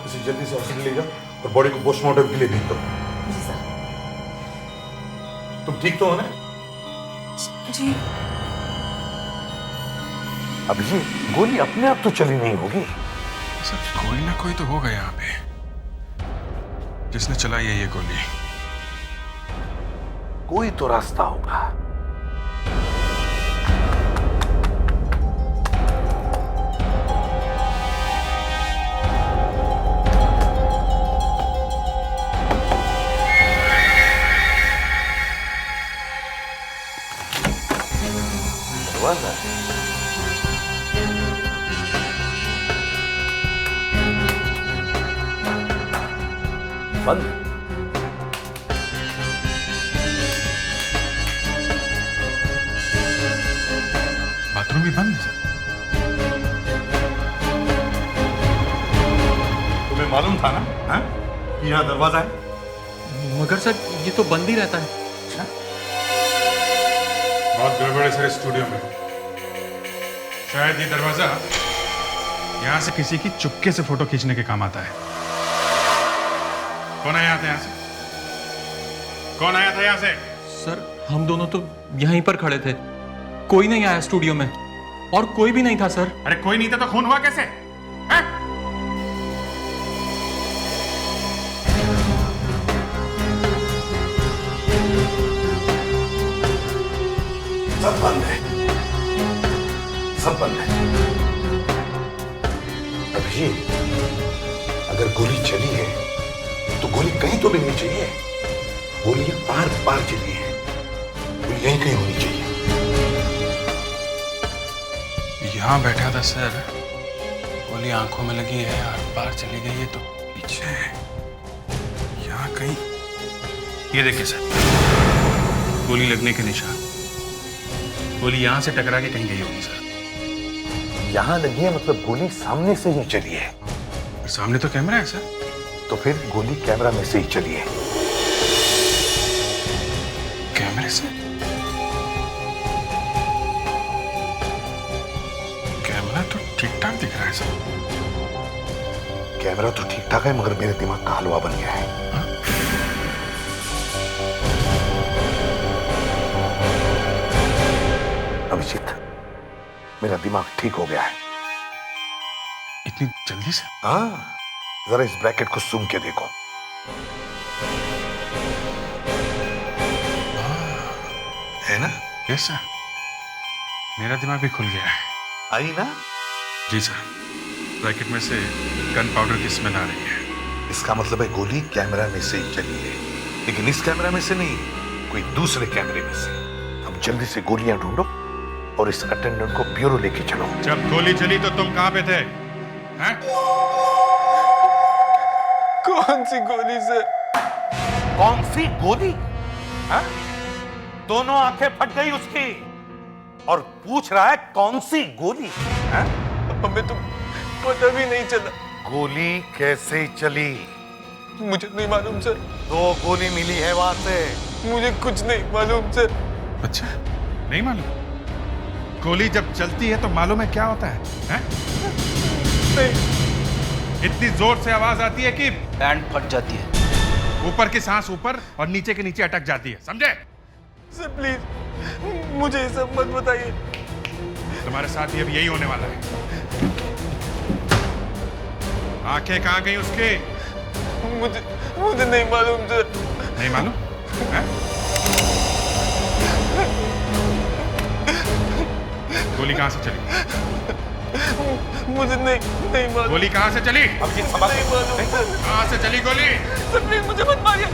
इसे जल्दी से हॉस्पिटल ले जाओ और बॉडी को पोस्टमार्टम के लिए भेज दो। जी सर। तुम ठीक तो हो ना? जी। अब ये गोली अपने आप तो चली नहीं होगी। सर कोई ना कोई तो होगा यहाँ पे जिसने चलाई है ये गोली। कोई तो रास्ता होगा। दरवाजा बंद। बाथरूम भी बंद है सर। तुम्हें मालूम था ना हाँ? कि यहाँ दरवाजा है? मगर सर ये तो बंद ही रहता है। बहुत गड़बड़ है सर इस स्टूडियो में। शायद ये दरवाजा यहाँ से किसी की चुपके से फोटो खींचने के काम आता है। कौन आया था यहाँ से? कौन आया था यहाँ से? सर हम दोनों तो यहीं पर खड़े थे, कोई नहीं आया स्टूडियो में और कोई भी नहीं था सर। अरे कोई नहीं था तो खून हुआ कैसे? है? सब बंद है, सब बंद है। अभिजीत, अगर गोली चली है तो गोली कहीं तो मिलनी चाहिए। गोलियां आर पार चली है, गोली यहीं कहीं होनी चाहिए। यहाँ बैठा था सर, गोली आंखों में लगी है, आर पार चली गई है तो पीछे है। यहाँ कहीं, ये देखिए सर, गोली लगने के निशान। गोली यहाँ से टकरा के कहीं गई होगी सर। यहां लगी है मतलब गोली सामने से ही चली है। सामने तो कैमरा है सर। तो फिर गोली कैमरा में से ही चली है। कैमरे से? कैमरा तो ठीक ठाक दिख रहा है सर। कैमरा तो ठीक ठाक है मगर मेरे दिमाग का हलवा बन गया है। अभिजीत, मेरा दिमाग ठीक हो गया है। इतनी जल्दी से? हाँ, जरा इस ब्रैकेट को सूंघ के देखो। है ना? यस सर, मेरा दिमाग भी खुल गया है। आई ना? जी सर, ब्रैकेट में से गन पाउडर की स्मेल आ रही है। इसका मतलब है गोली कैमरा में से ही चली है, लेकिन इस कैमरा में से नहीं, कोई दूसरे कैमरे में से। अब जल्दी से गोलियां ढूंढो और इस अटेंडेंट को ब्यूरो लेके चलो। जब गोली चली तो तुम कहां पे थे? हैं? कौन सी गोली से? कौन सी गोली? हाँ? दोनों आंखें फट गई उसकी और पूछ रहा है कौन सी गोली? हाँ? हमें तो पता भी नहीं चला। गोली कैसे चली? मुझे नहीं मालूम सर। 2 गोली मिली है वहां से। मुझे कुछ नहीं मालूम सर। अच्छा, नहीं मालूम? गोली जब चलती है तो मालूम है क्या होता है? हैं? नहीं। इतनी जोर से आवाज आती है कि बैंड फट जाती है। ऊपर की सांस ऊपर और नीचे के नीचे अटक जाती है, समझे? सर प्लीज मुझे ये सब मत बताइए। तुम्हारे साथ ही अब यही होने वाला है। आंखें कहां गई उसकी? मुझे नहीं मालूम सर। नहीं मालूम? हैं? गोली कहां से चली? मुझे नहीं मालूम। गोली कहां से चली? अब ये समझ नहीं मालूम सर। कहां से चली गोली? सर प्लीज मुझे मत मारिए।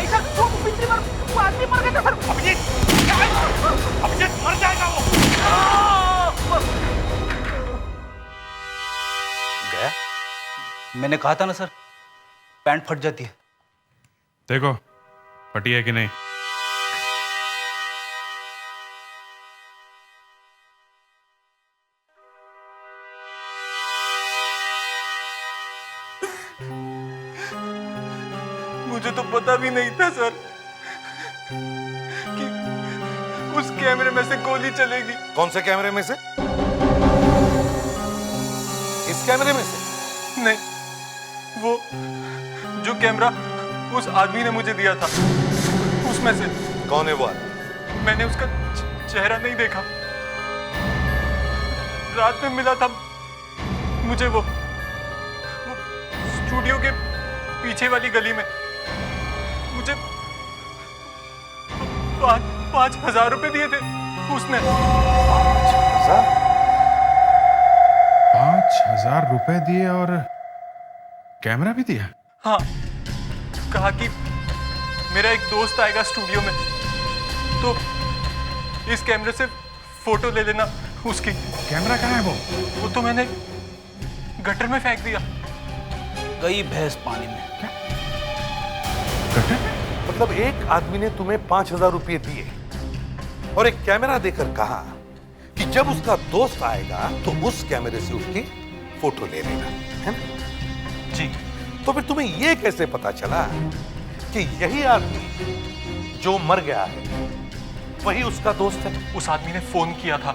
ऐसा पिछली बार वो आदमी मर गया था सर। अभिजीत मर जाएगा वो। गया? मैंने कहा था ना सर, पैंट फट जाती है। देखो फटी है कि नहीं। मुझे तो पता भी नहीं था सर कि उस कैमरे में से गोली चलेगी। कौन से कैमरे में से? इस कैमरे में से? नहीं, वो जो कैमरा उस आदमी ने मुझे दिया था उसमें से। कौन है वो आदमी? मैंने उसका चेहरा नहीं देखा। रात में मिला था मुझे वो स्टूडियो के पीछे वाली गली में। मुझे 5,000 रुपए दिए थे उसने। 5,000 रुपए दिए और कैमरा भी दिया? हाँ, कहा कि मेरा एक दोस्त आएगा स्टूडियो में तो इस कैमरे से फोटो ले लेना उसकी। कैमरा कहाँ है वो तो मैंने गटर में फेंक दिया। गई भैंस पानी में। मतलब एक आदमी ने तुम्हें 5,000 रुपए दिए और एक कैमरा देकर कहा कि जब उसका दोस्त आएगा तो उस कैमरे से उसकी फोटो ले लेना, है ना? जी। तो फिर तुम्हें यह कैसे पता चला कि यही आदमी जो मर गया है वही उसका दोस्त है? उस आदमी ने फोन किया था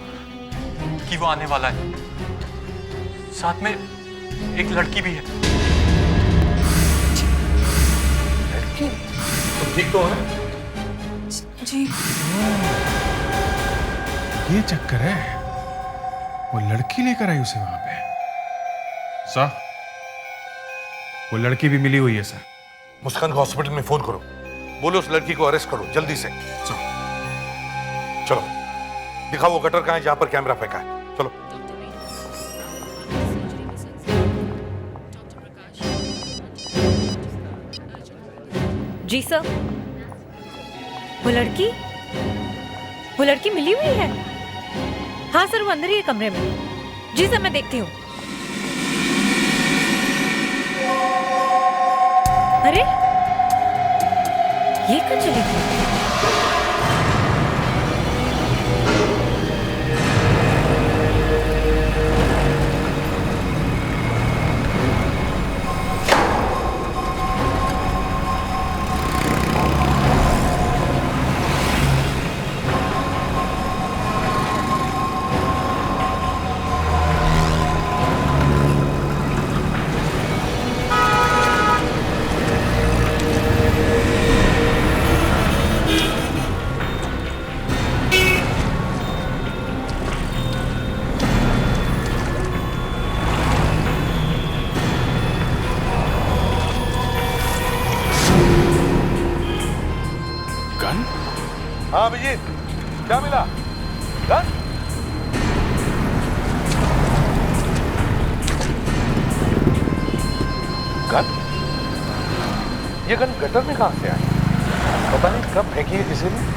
कि वो आने वाला है। साथ में एक लड़की भी है। लड़की? तुम ठीक तो हो ना? जी। ये चक्कर है, वो लड़की लेकर आई उसे वहां पे। सर, वो लड़की भी मिली हुई है सर। मुस्कान को हॉस्पिटल में फोन करो, बोलो उस लड़की को अरेस्ट करो जल्दी से। चलो दिखाओ वो गटर कहां है जहां पर कैमरा फेंका है। चलो। जी सर। वो लड़की मिली हुई है? हाँ सर, वो अंदर ही है कमरे में। जी सर, मैं देखती हूँ। अरे ये कहाँ चली गई? हाँ अभिजीत, क्या मिला? गन? गन? ये गन गटर में कहां से आई? पता नहीं कब फेंकी है किसी ने।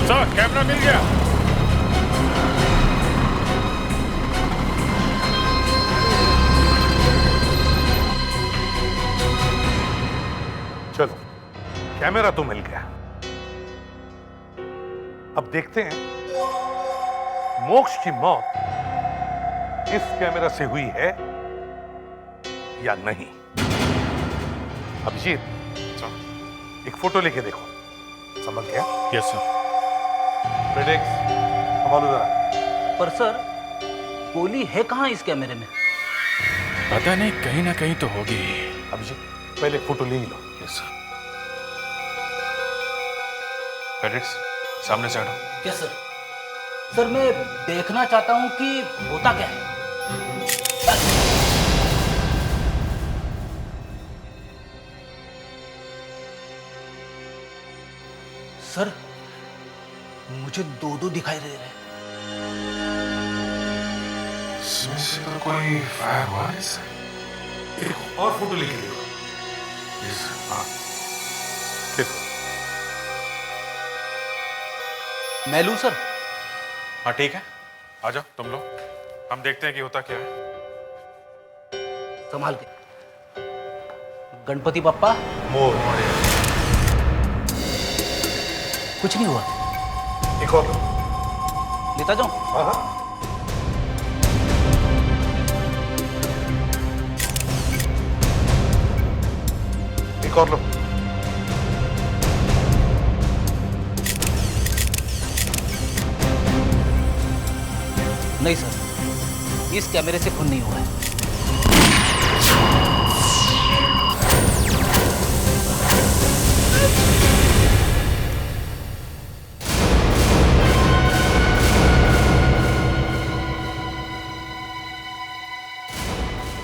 सर कैमरा मिल गया। चलो कैमरा तो मिल गया। अब देखते हैं मोक्ष की मौत इस कैमरा से हुई है या नहीं। अभिजीत एक फोटो लेके देखो। समझ गया? Yes sir. प्रेडिक्स संभालो जरा। पर सर गोली है कहाँ इस कैमरे में? पता नहीं, कहीं ना कहीं तो होगी। अभिजीत पहले फोटो ले ही लो। Yes sir. पेडिक्स सामने से हटो। Yes sir. सर मैं देखना चाहता हूँ कि होता क्या है। सर मुझे दो दिखाई दे रहे हैं। इसमें से तो कोई फायर हुआ है। एक और फोटो लेके देखो। यस हाँ देखो। मैं लूं सर? हाँ ठीक है, आ जाओ तुम लोग, हम देखते हैं कि होता क्या है। संभाल के। गणपति बप्पा मोरया। कुछ नहीं हुआ। एक और लेता जाऊं? हाँ हाँ। एक और लो। नहीं सर, इस कैमरे से खून नहीं हुआ है।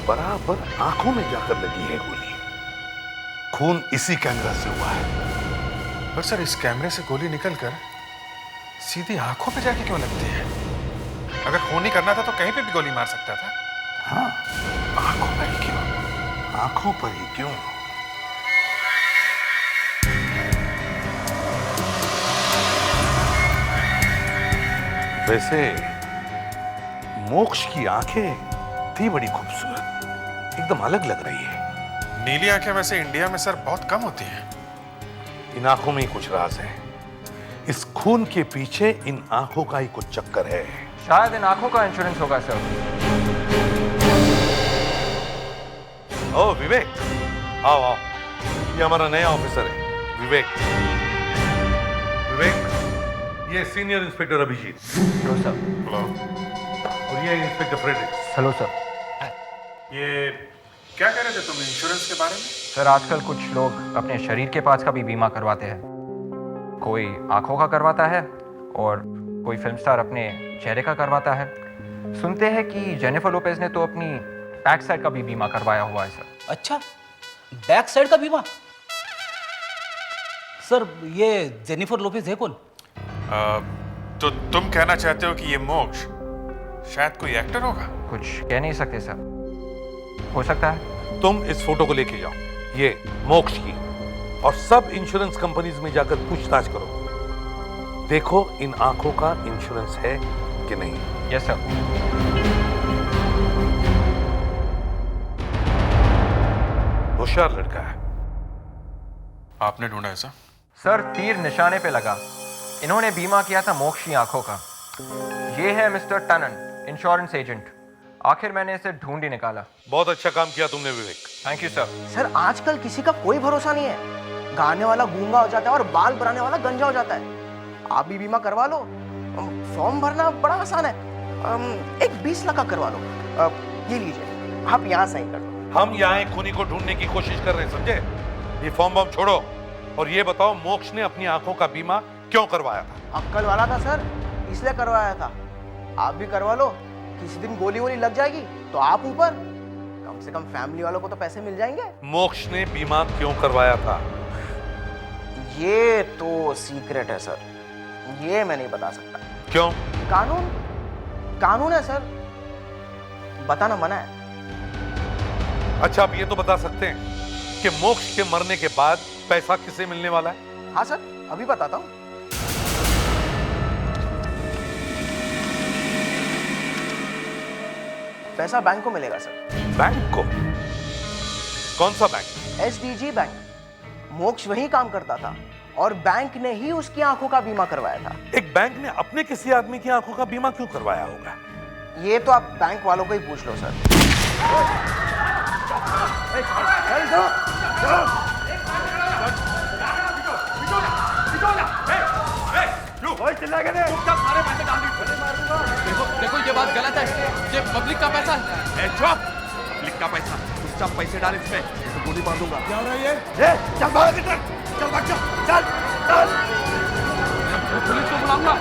बराबर आंखों में जाकर लगी है गोली। खून इसी कैमरा से हुआ है। पर सर इस कैमरे से गोली निकलकर सीधी आंखों पे जाके क्यों लगती है? अगर खून ही करना था तो कहीं पे भी गोली मार सकता था। हाँ, आंखों पर ही क्यों? आंखों पर ही क्यों? वैसे मोक्ष की आंखें थी बड़ी खूबसूरत, एकदम अलग लग रही है। नीली आंखें वैसे इंडिया में सर बहुत कम होती हैं। इन आंखों में ही कुछ राज है। इस खून के पीछे इन आंखों का ही कुछ चक्कर है। शायद इन आंखों का इंश्योरेंस होगा सर। ओ विवेक, आओ आओ, ये हमारा नया ऑफिसर है विवेक। विवेक, ये senior inspector Abhijeet. Hello sir. Hello. और ये इंस्पेक्टर फ्रेडरिक्स। Hello sir. ये क्या कह रहे थे तुम इंश्योरेंस के बारे में? सर आजकल कुछ लोग अपने शरीर के पार्ट्स का भी बीमा करवाते हैं। कोई आंखों का करवाता है और कोई फिल्म स्टार अपने चेहरे का करवाता है। सुनते हैं कि जेनिफर लोपेज ने तो अपनी बैक साइड का भी बीमा करवाया हुआ है सर। अच्छा, बैक साइड का बीमा? सर ये जेनिफर लोपेज है कौन? तो तुम कहना चाहते हो कि ये मोक्ष शायद कोई एक्टर होगा? कुछ कह नहीं सकते सर, हो सकता है। तुम इस फोटो को लेके जाओ, ये मोक्ष की, और सब इंश्योरेंस कंपनीज में जाकर पूछताछ करो। देखो इन आंखों का इंश्योरेंस है कि नहीं। Yes sir. होशियार लड़का है। आपने ढूंढा है सर? सर तीर निशाने पे लगा। इन्होंने बीमा किया था मोक्ष की आंखों का। ये है मिस्टर टनन, इंश्योरेंस एजेंट। आखिर मैंने इसे ढूंढ ही निकाला। बहुत अच्छा काम किया तुमने Vivek. Thank you sir. Sir आजकल किसी का कोई भरोसा नहीं है। गाने वाला गूंगा हो जाता है और बाल बनाने वाला गंजा हो जाता है। आप भी बीमा करवा लो, फॉर्म भरना बड़ा आसान है। एक 20 लाख का करवा लो। ये लीजिए, आप यहाँ साइन कर दो। हम यहाँ एक खूनी को ढूंढने की कोशिश कर रहे हैं, समझे? ये फॉर्म बॉम छोड़ो और ये बताओ, मोक्ष ने अपनी आंखों का बीमा क्यों करवाया था? अक्कल वाला था सर, इसलिए करवाया था। आप भी करवा लो, किसी दिन गोली वोली लग जाएगी तो आप ऊपर, कम से कम फैमिली वालों को तो पैसे मिल जाएंगे। मोक्ष ने बीमा क्यों करवाया था? ये तो सीक्रेट है सर, ये मैं नहीं बता सकता। क्यों? कानून है सर, बताना मना है। अच्छा, आप ये तो बता सकते हैं कि मोक्ष के मरने के बाद पैसा किसे मिलने वाला है? हाँ सर, अभी बताता हूँ। पैसा बैंक को मिलेगा सर। बैंक को? कौन सा बैंक? SDG bank. मोक्ष वही काम करता था और बैंक ने ही उसकी आंखों का बीमा करवाया था। एक बैंक ने अपने किसी आदमी की आंखों का बीमा क्यों करवाया होगा? ये तो आप बैंक वालों को ही पूछ लो सर। देखो ये बात गलत है, ये पब्लिक का पैसा है। पब्लिक का पैसा, चुपचाप पैसे डाल इसमें, तो गोली मार दूंगा। क्या हो रहा है ये? चल भाग इधर, चल भाग, चल चल। पुलिस को बुलाऊंगा।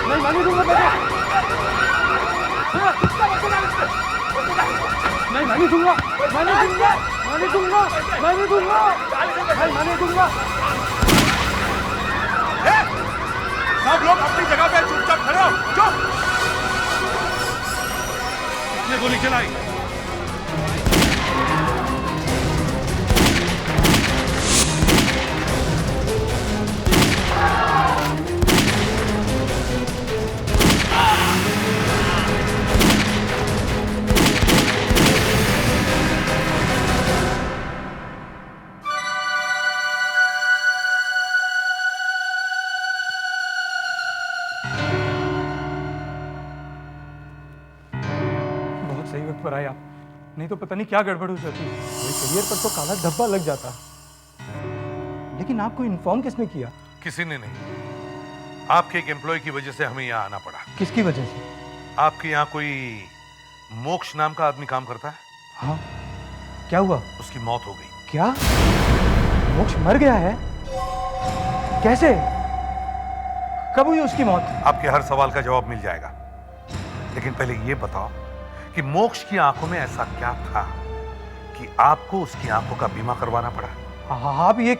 नहीं मानी दूंगा पैसा, नहीं मानी दूंगा, मानी दूंगा, मानी दूंगा, मानी दूंगा, नहीं मानी दूंगा। सब लोग अपनी जगह पे चुपचाप खड़े हो, चुप। किसने गोली चलाई? सही वक्त पर आए आप, नहीं तो पता नहीं क्या गड़बड़ हो जाती। मेरे करियर पर तो काला धब्बा लग जाता। लेकिन आपको इन्फॉर्म किसने किया? किसी ने नहीं, आपके एक एम्प्लॉय की वजह से हमें यहाँ आना पड़ा। किसकी वजह से? आपके यहाँ कोई मोक्ष नाम का आदमी काम करता है? हाँ, क्या हुआ? उसकी मौत हो गई। क्या? मोक्ष मर गया है? कैसे? कब हुई उसकी मौत? आपके हर सवाल का जवाब मिल जाएगा, लेकिन पहले ये बताओ कि मोक्ष की आंखों में ऐसा क्या था कि आपको उसकी आंखों का बीमा करवाना पड़ा? आप ये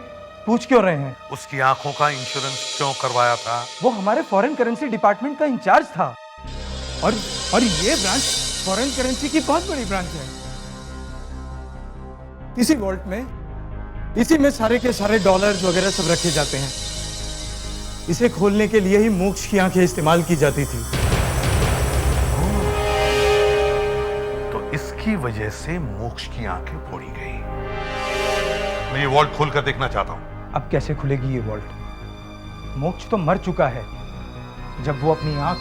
पूछ क्यों रहे हैं? उसकी आंखों का इंश्योरेंस क्यों करवाया था? वो हमारे फॉरेन करेंसी डिपार्टमेंट का इंचार्ज था, और ये ब्रांच फॉरेन करेंसी की बहुत बड़ी ब्रांच है। इसी वॉल्ट में, इसी में सारे के सारे डॉलर्स वगैरह सब रखे जाते हैं। इसे खोलने के लिए ही मोक्ष की आंखें इस्तेमाल की जाती थी। इसकी वजह से मोक्ष की आंखें फोड़ी गई। मैं ये वॉल्ट खोलकर देखना चाहता हूं। अब कैसे खुलेगी ये वॉल्ट? मोक्ष तो मर चुका है। जब वो अपनी आंख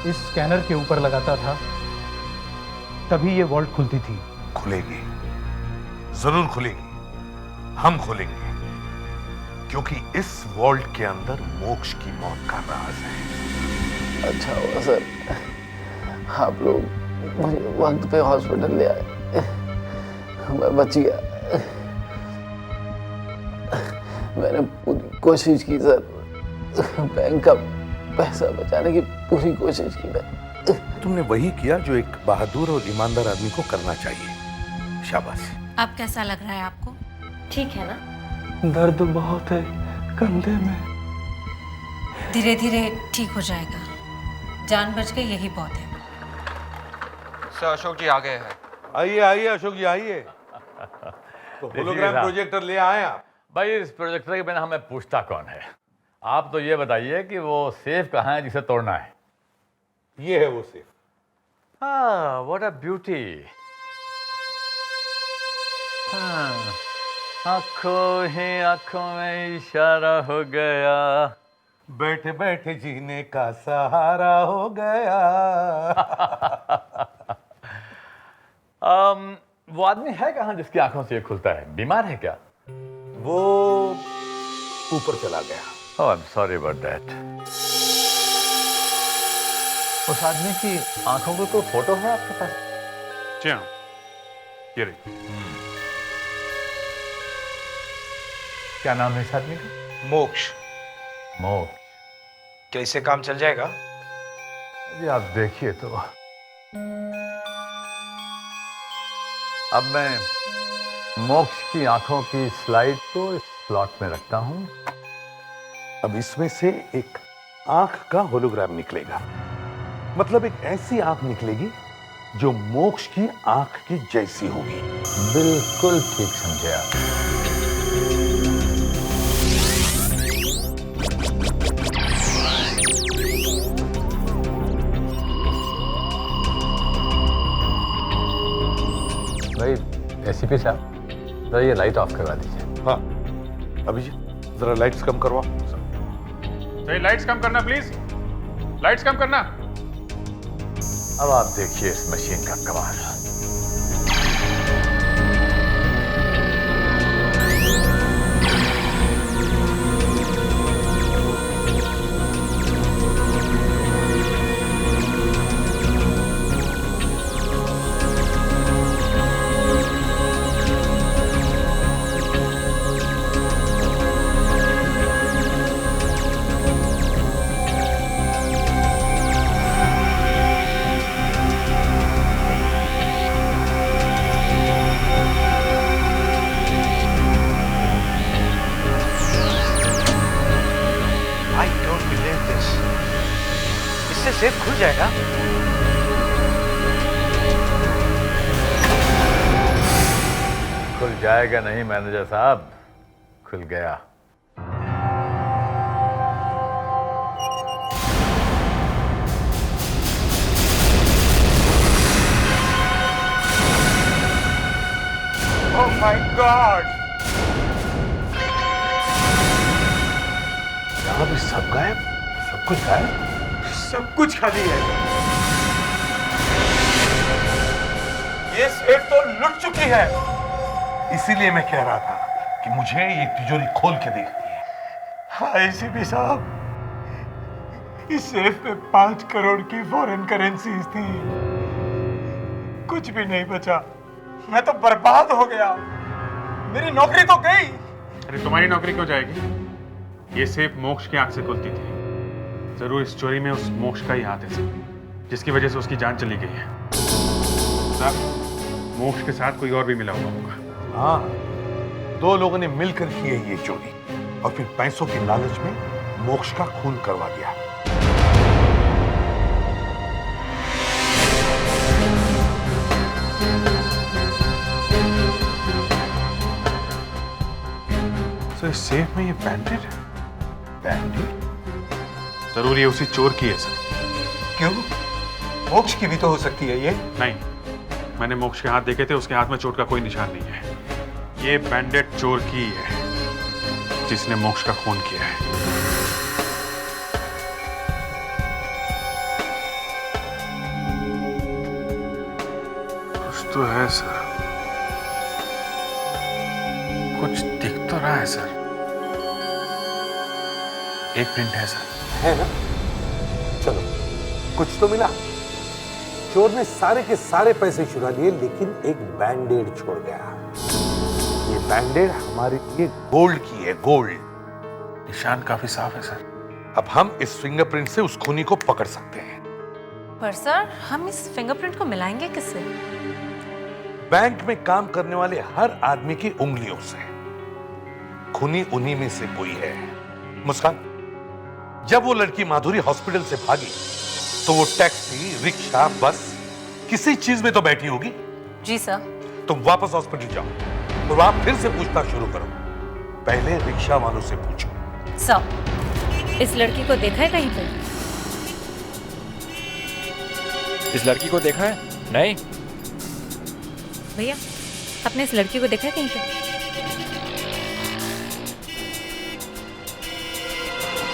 इस स्कैनर के ऊपर लगाता था, तभी ये वॉल्ट खुलती थी। खुलेगी, जरूर खुलेगी, हम खोलेंगे, क्योंकि इस वॉल्ट के अंदर मोक्ष की मौत का राज है। अच्छा हुआ सर, आप लोग मुझे वक्त पे हॉस्पिटल ले आए, मैं बच गया। मैंने पूरी कोशिश की सर, बैंक का पैसा बचाने की पूरी कोशिश की मैं। तुमने वही किया जो एक बहादुर और ईमानदार आदमी को करना चाहिए। शाबाश। अब कैसा लग रहा है आपको? ठीक है ना? दर्द बहुत है कंधे में। धीरे धीरे ठीक हो जाएगा, जान बच गई यही बहुत है। सर अशोक जी आ गए हैं। आइए आइए अशोक जी आइए। तो होलोग्राम प्रोजेक्टर ले आए आप? भाई इस प्रोजेक्टर के बिना हमें पूछता कौन है। आप तो ये बताइए कि वो सेफ कहाँ है जिसे तोड़ना है? ये है वो सेफ। हाँ, व्हाट अ ब्यूटी। आंखों ही आंखों में इशारा हो गया, बैठे बैठे जीने का सहारा हो गया। वो आदमी है कहाँ जिसकी आंखों से ये खुलता है? बीमार है क्या? वो ऊपर चला गया। Oh, I'm sorry about that. उस आदमी की आंखों की कोई फोटो है आपके पास? जी हाँ, ये रही। क्या नाम है इस आदमी का? मोक्ष। मोक्ष। क्या इससे काम चल जाएगा? जी आप देखिए तो। अब मैं मोक्ष की आंखों की स्लाइड को इस स्लॉट में रखता हूं। अब इसमें से एक आंख का होलोग्राम निकलेगा, मतलब एक ऐसी आंख निकलेगी जो मोक्ष की आंख की जैसी होगी। बिल्कुल ठीक समझे आप। भाई एसीपी साहब, जरा ये लाइट ऑफ करवा दीजिए। हाँ अभिजीत, जरा लाइट्स कम करवा। तो लाइट्स कम करना प्लीज, लाइट्स कम करना। अब आप देखिए इस मशीन का कमाल। सेफ खुल जाएगा। खुल जाएगा नहीं मैनेजर साहब, खुल गया। ओह माय गॉड, यहां भी सब गायब, सब कुछ गायब, सब कुछ खाली है। ये सेफ तो लुट चुकी है। इसीलिए मैं कह रहा था कि मुझे ये तिजोरी खोल के देखनी है। हाँ एसीपी साहब, इस सेफ में 5 करोड़ की फॉरेन करेंसीज थी। कुछ भी नहीं बचा, मैं तो बर्बाद हो गया। मेरी नौकरी तो गई। अरे तुम्हारी नौकरी क्यों जाएगी? ये सेफ मोक्ष की आंख से खुलती थी। जरूर इस चोरी में उस मोक्ष का ही हाथ है सर, जिसकी वजह से उसकी जान चली गई है। सर, मोक्ष के साथ कोई और भी मिला हुआ होगा। हाँ, 2 लोगों ने मिलकर की है ये चोरी और फिर पैसों के लालच में मोक्ष का खून करवा दिया। तो इस सेफ में ये बैंडेड जरूर ये उसी चोर की है सर। क्यों? मोक्ष की भी तो हो सकती है ये। नहीं, मैंने मोक्ष के हाथ देखे थे, उसके हाथ में चोट का कोई निशान नहीं है। ये बैंडेड चोर की है जिसने मोक्ष का खून किया है। कुछ तो है सर, कुछ दिख तो रहा है सर। एक प्रिंट है सर। है ना? चलो, कुछ तो मिला। चोर ने सारे के सारे पैसे चुरा लिए, लेकिन एक बैंडेड छोड़ गया। ये बैंडेड हमारे लिए गोल्ड की है, गोल्ड। निशान काफी साफ है सर। अब हम इस फिंगरप्रिंट से उस खूनी को पकड़ सकते हैं। पर सर, हम इस फिंगरप्रिंट को मिलाएंगे किससे? बैंक में काम करने वाले हर आदमी की उंगलियों से। खूनी उन्हीं में से कोई है। मुस्कान, जब वो लड़की माधुरी हॉस्पिटल से भागी तो वो टैक्सी, रिक्शा, बस किसी चीज में तो बैठी होगी। जी सर। तुम वापस हॉस्पिटल जाओ और वहां फिर से पूछताछ शुरू करो। पहले रिक्शा वालों से पूछो। सर, इस लड़की को देखा है कहीं पे? इस लड़की को देखा है? नहीं। भैया, आपने इस लड़की को देखा है कहीं पे?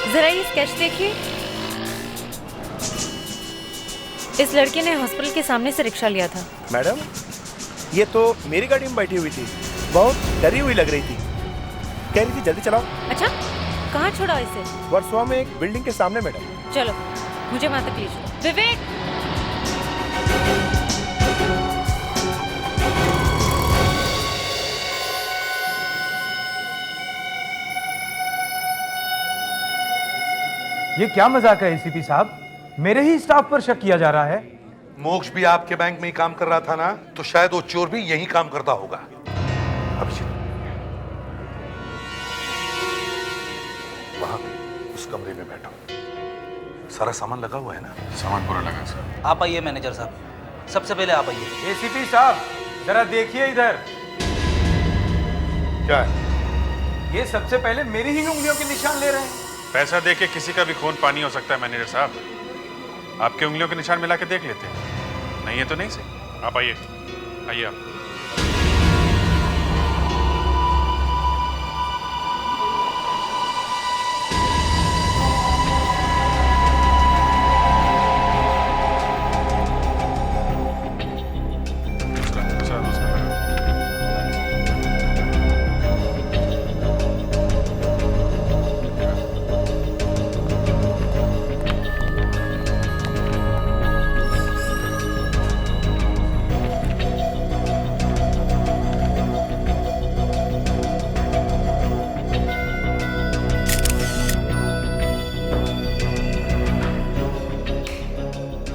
जरा ये स्केच देखिए। इस लड़की ने हॉस्पिटल के सामने से रिक्शा लिया था। मैडम, ये तो मेरी गाड़ी में बैठी हुई थी, बहुत डरी हुई लग रही थी, कह रही थी जल्दी चलाओ। अच्छा, कहाँ छोड़ा इसे? वर्सोवा में एक बिल्डिंग के सामने मैडम। चलो मुझे वहां तक ले चलो। विवेक, ये क्या मजाक है एसीपी साहब? मेरे ही स्टाफ पर शक किया जा रहा है। मोक्ष भी आपके बैंक में ही काम कर रहा था ना, तो शायद वो चोर भी यही काम करता होगा। अभिजीत, वहां उस कमरे में बैठो। सारा सामान लगा हुआ है ना? सामान पूरा लगा सर। आप आइए मैनेजर साहब, सबसे पहले आप आइए। एसीपी साहब जरा देखिए इधर। क्या है? ये सबसे पहले मेरी ही उंगलियों के निशान ले रहे हैं। पैसा दे के किसी का भी खून पानी हो सकता है मैनेजर साहब। आपके उंगलियों के निशान मिला के देख लेते हैं। नहीं है तो नहीं सही। आप आइए, आइए आप।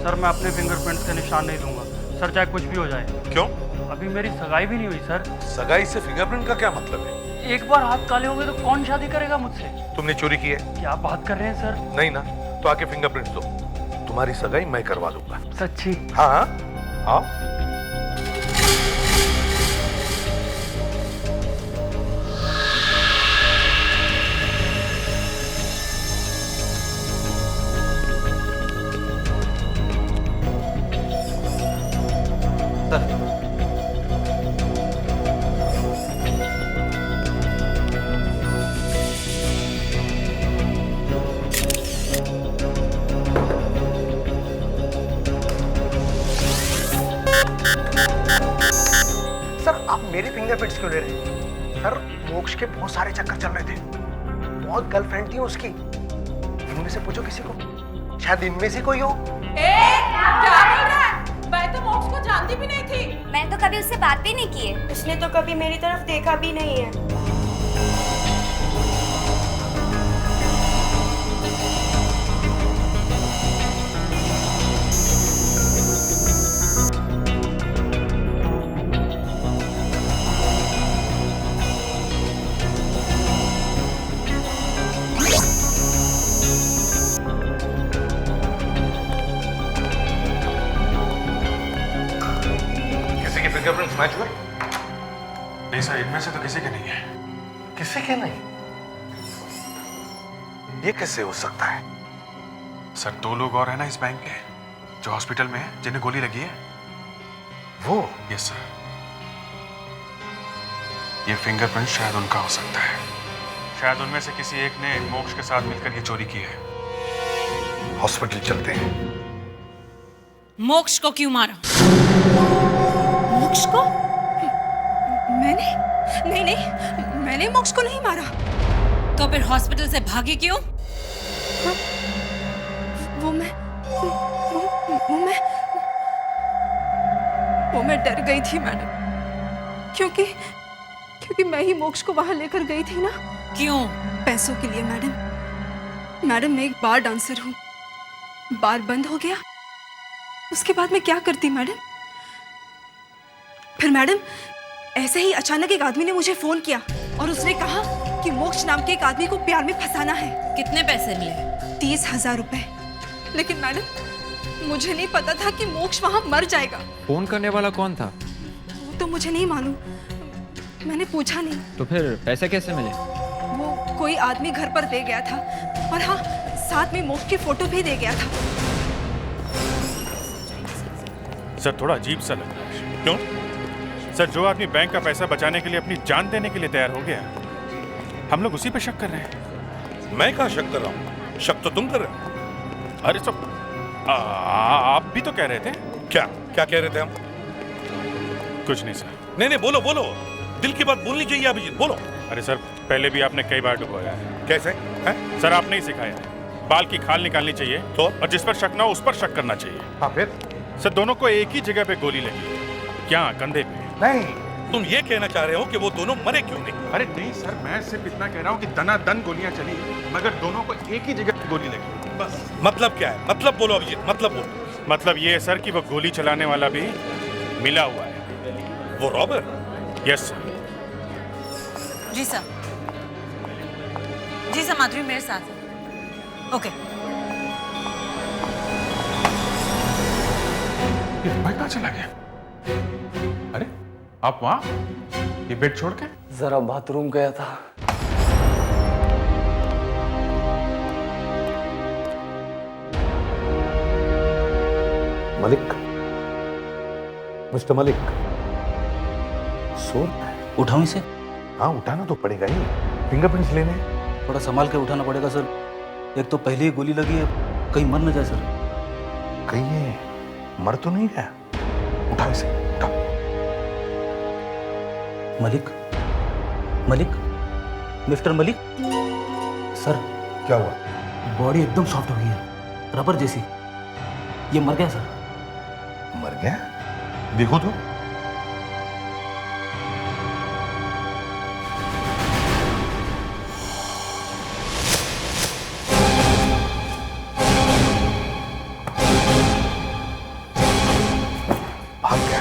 सर मैं अपने फिंगरप्रिंट्स के निशान नहीं दूंगा सर, चाहे कुछ भी हो जाए। क्यों? अभी मेरी सगाई भी नहीं हुई सर। सगाई से फिंगरप्रिंट का क्या मतलब है? एक बार हाथ काले हो गए तो कौन शादी करेगा मुझसे? तुमने चोरी की है? क्या बात कर रहे हैं सर? नहीं ना, तो आके फिंगरप्रिंट्स दो। तुम्हारी सगाई मैं करवा लूंगा। सच्ची? हाँ हाँ, आओ। सर आप मेरे फिंगरप्रिंट्स क्यों ले रहे हैं? सर मोक्ष के बहुत सारे चक्कर चल रहे थे, बहुत गर्लफ्रेंड थी उसकी। इनमें से पूछो किसी को, शायद इनमें से कोई हो। क्या बोल रहा है? मैं तो मोक्ष को जानती भी नहीं थी। मैं तो कभी उससे बात भी नहीं की है। उसने तो कभी मेरी तरफ देखा भी नहीं है। फिंगरप्रिंट्स मैच हुए? नहीं सर, इनमें से तो किसी के नहीं है। किसी के नहीं? ये कैसे हो सकता है? सर 2 लोग और हैं ना इस बैंक के जो हॉस्पिटल में हैं, जिन्हें गोली लगी है। वो? Yes sir. ये फिंगरप्रिंट शायद उनका हो सकता है। शायद उनमें से किसी एक ने मोक्ष के साथ मिलकर ये चोरी की है। हॉस्पिटल चलते हैं। मोक्ष को क्यों मारा? मोक्ष को? मैंने? नहीं नहीं, मैंने मोक्ष को नहीं मारा। तो फिर हॉस्पिटल से भागी क्यों? हाँ, वो मैं डर गई थी मैडम, क्योंकि मैं ही मोक्ष को वहां लेकर गई थी ना। क्यों? पैसों के लिए मैडम। मैडम मैं एक बार डांसर हूँ, बार बंद हो गया, उसके बाद मैं क्या करती मैडम? फिर मैडम ऐसे ही अचानक एक आदमी ने मुझे फोन किया और उसने कहा कि मोक्ष नाम के एक आदमी को प्यार में फंसाना है। कितने पैसे मिले? 30,000 रुपए। लेकिन मैडम मुझे नहीं पता था कि मोक्ष वहां मर जाएगा। फोन करने वाला कौन था? वो तो मुझे नहीं मालूम, मैंने पूछा नहीं। तो फिर पैसे कैसे मिले? वो कोई आदमी घर पर दे गया था, और हाँ साथ में मोक्ष की फोटो भी दे गया था। सर थोड़ा अजीब सा लग रहा है। क्यों? सर जो आदमी बैंक का पैसा बचाने के लिए अपनी जान देने के लिए तैयार हो गया, हम लोग उसी पे शक कर रहे हैं। मैं कहाँ शक कर रहा हूँ? शक तो तुम कर रहे हो। अरे सब आप भी तो कह रहे थे। क्या क्या कह रहे थे हम? कुछ नहीं सर। नहीं बोलो बोलो, दिल की बात बोलनी चाहिए अभिजीत, बोलो। अरे सर पहले भी आपने कई बार डुबोया है, कैसे है? सर आपने ही सिखाया है। बाल की खाल निकालनी चाहिए तो, और जिस पर शक ना हो उस पर शक करना चाहिए। हाँ फिर? सर दोनों को एक ही जगह पे गोली लगी है। क्या कंधे पे? नहीं। तुम ये कहना चाह रहे हो कि वो दोनों मरे क्यों नहीं? अरे नहीं सर, मैं सिर्फ इतना कह रहा हूँ कि दनादन गोलियां चली मगर दोनों को एक ही जगह पे गोली लगी। बस। मतलब क्या है? मतलब बोलो अभिजीत, मतलब बोलो। मतलब ये है सर कि वो गोली चलाने वाला भी मिला हुआ है। वो रॉबर? Yes sir. जी सर। जी सर, माधुरी मेरे साथ है। ओके। ये भाई कहाँ चला गया? अरे आप वहाँ ये बेड छोड़ के? जरा बाथरूम गया था। मलिक, मिस्टर मलिक, सो उठाऊं इसे? हाँ उठाना तो पड़ेगा ही, फिंगरप्रिंट्स लेने। थोड़ा संभाल के उठाना पड़ेगा सर, एक तो पहले ही गोली लगी है, कहीं मर न जाए सर। कहीं ये मर तो नहीं गया? उठाओ इसे, उठाओ। मलिक, मलिक, मिस्टर मलिक। सर क्या हुआ? बॉडी एकदम सॉफ्ट हो गई है, रबर जैसी। ये मर गया सर। मर गया? देखो तो। भाग गया।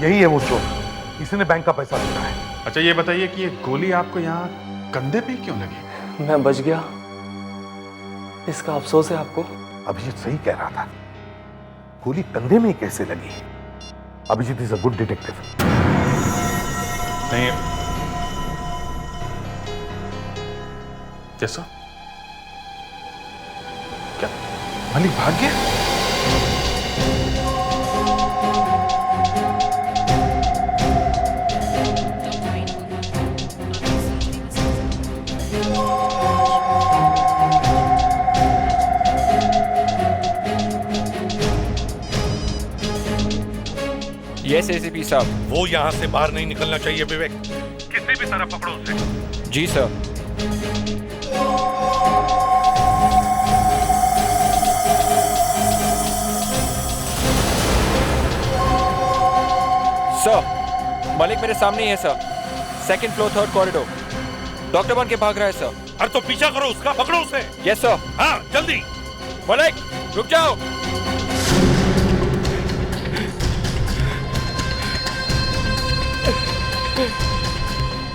यही है वो चोर। इसने बैंक का पैसा लूटा है। अच्छा ये बताइए कि ये गोली आपको यहाँ कंधे पे क्यों लगी? मैं बच गया, इसका अफसोस है आपको? अभिजीत सही कह रहा था, गोली कंधे में कैसे लगी? Abhijeet is a good detective. नहीं जैसा क्या मलिक भाग गया? यस एसीपी साहब। वो यहाँ से बाहर नहीं निकलना चाहिए विवेक। किसी भी तरह पकड़ो उसे। जी सर। सर मलिक मेरे सामने ही है sir, second floor third corridor, doctor बन के भाग रहा है सर। अरे तो पीछा करो उसका, पकड़ो उसे। Yes sir. हाँ जल्दी। मलिक रुक जाओ।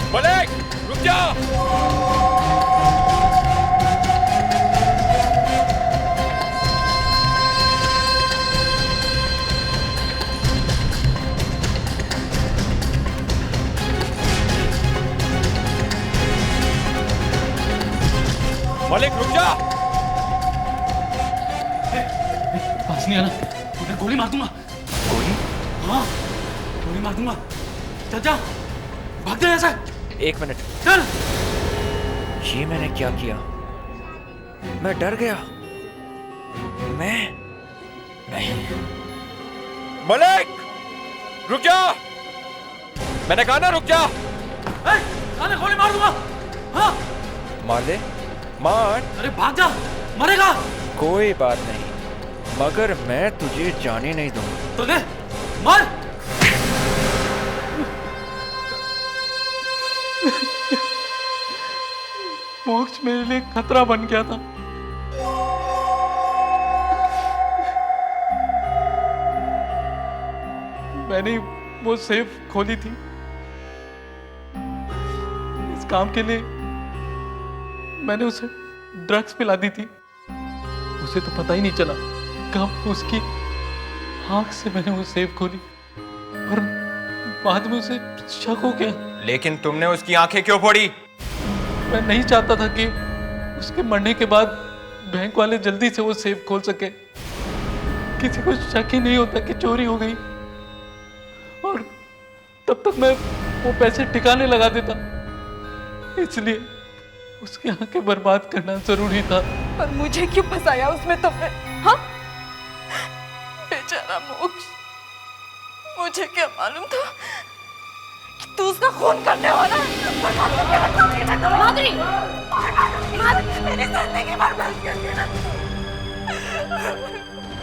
मलिक रुक जाओ। मलिक रुक जा। पास नहीं आना, उधर गोली मार दूंगा। गोली? हाँ गोली मार दूंगा। चल जा, भाग जा यहाँ से। एक मिनट। चल। ये मैंने क्या किया? मैं डर गया। मैं नहीं। मलिक रुक जा, मैंने कहा ना रुक जा। अरे गोली मार दूंगा। हाँ मार दे, मार। अरे भाग जा, मरेगा। कोई बात नहीं, मगर मैं तुझे जाने नहीं दूंगा। तो दे, मार। मोक्ष मेरे लिए खतरा बन गया था। मैंने वो सेफ खोली थी इस काम के लिए। मैंने उसे ड्रग्स पिला दी थी, उसे तो पता ही नहीं चला कब उसकी आंख से मैंने वो सेफ खोली और बाद में उसे शक हो गया। लेकिन तुमने उसकी आंखें क्यों फोड़ी? मैं नहीं चाहता था कि उसके मरने के बाद बैंक वाले जल्दी से वो सेफ खोल सके, किसी को शक ही नहीं होता कि चोरी हो गई, और तब तक मैं वो पैसे ठिकाने लगा देता। इसलिए उसकी आंखें बर्बाद करना जरूरी था। पर मुझे क्यों फंसाया उसमें तुमने? हाँ बेचारा मोक्ष, मुझे क्या मालूम था कि तू उसका खून करने वाला माधुरी मेरी जिंदगी बर्बाद कर दी ना।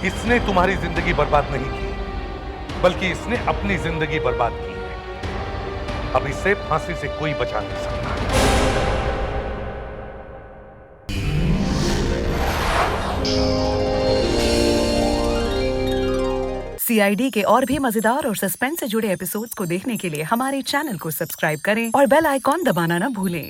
इसने तुम्हारी जिंदगी बर्बाद नहीं की, बल्कि इसने अपनी जिंदगी बर्बाद की है। अब इसे फांसी से कोई बचा नहीं सकता। CID के और भी मजेदार और सस्पेंस से जुड़े एपिसोड्स को देखने के लिए हमारे चैनल को सब्सक्राइब करें और बेल आइकॉन दबाना ना भूलें।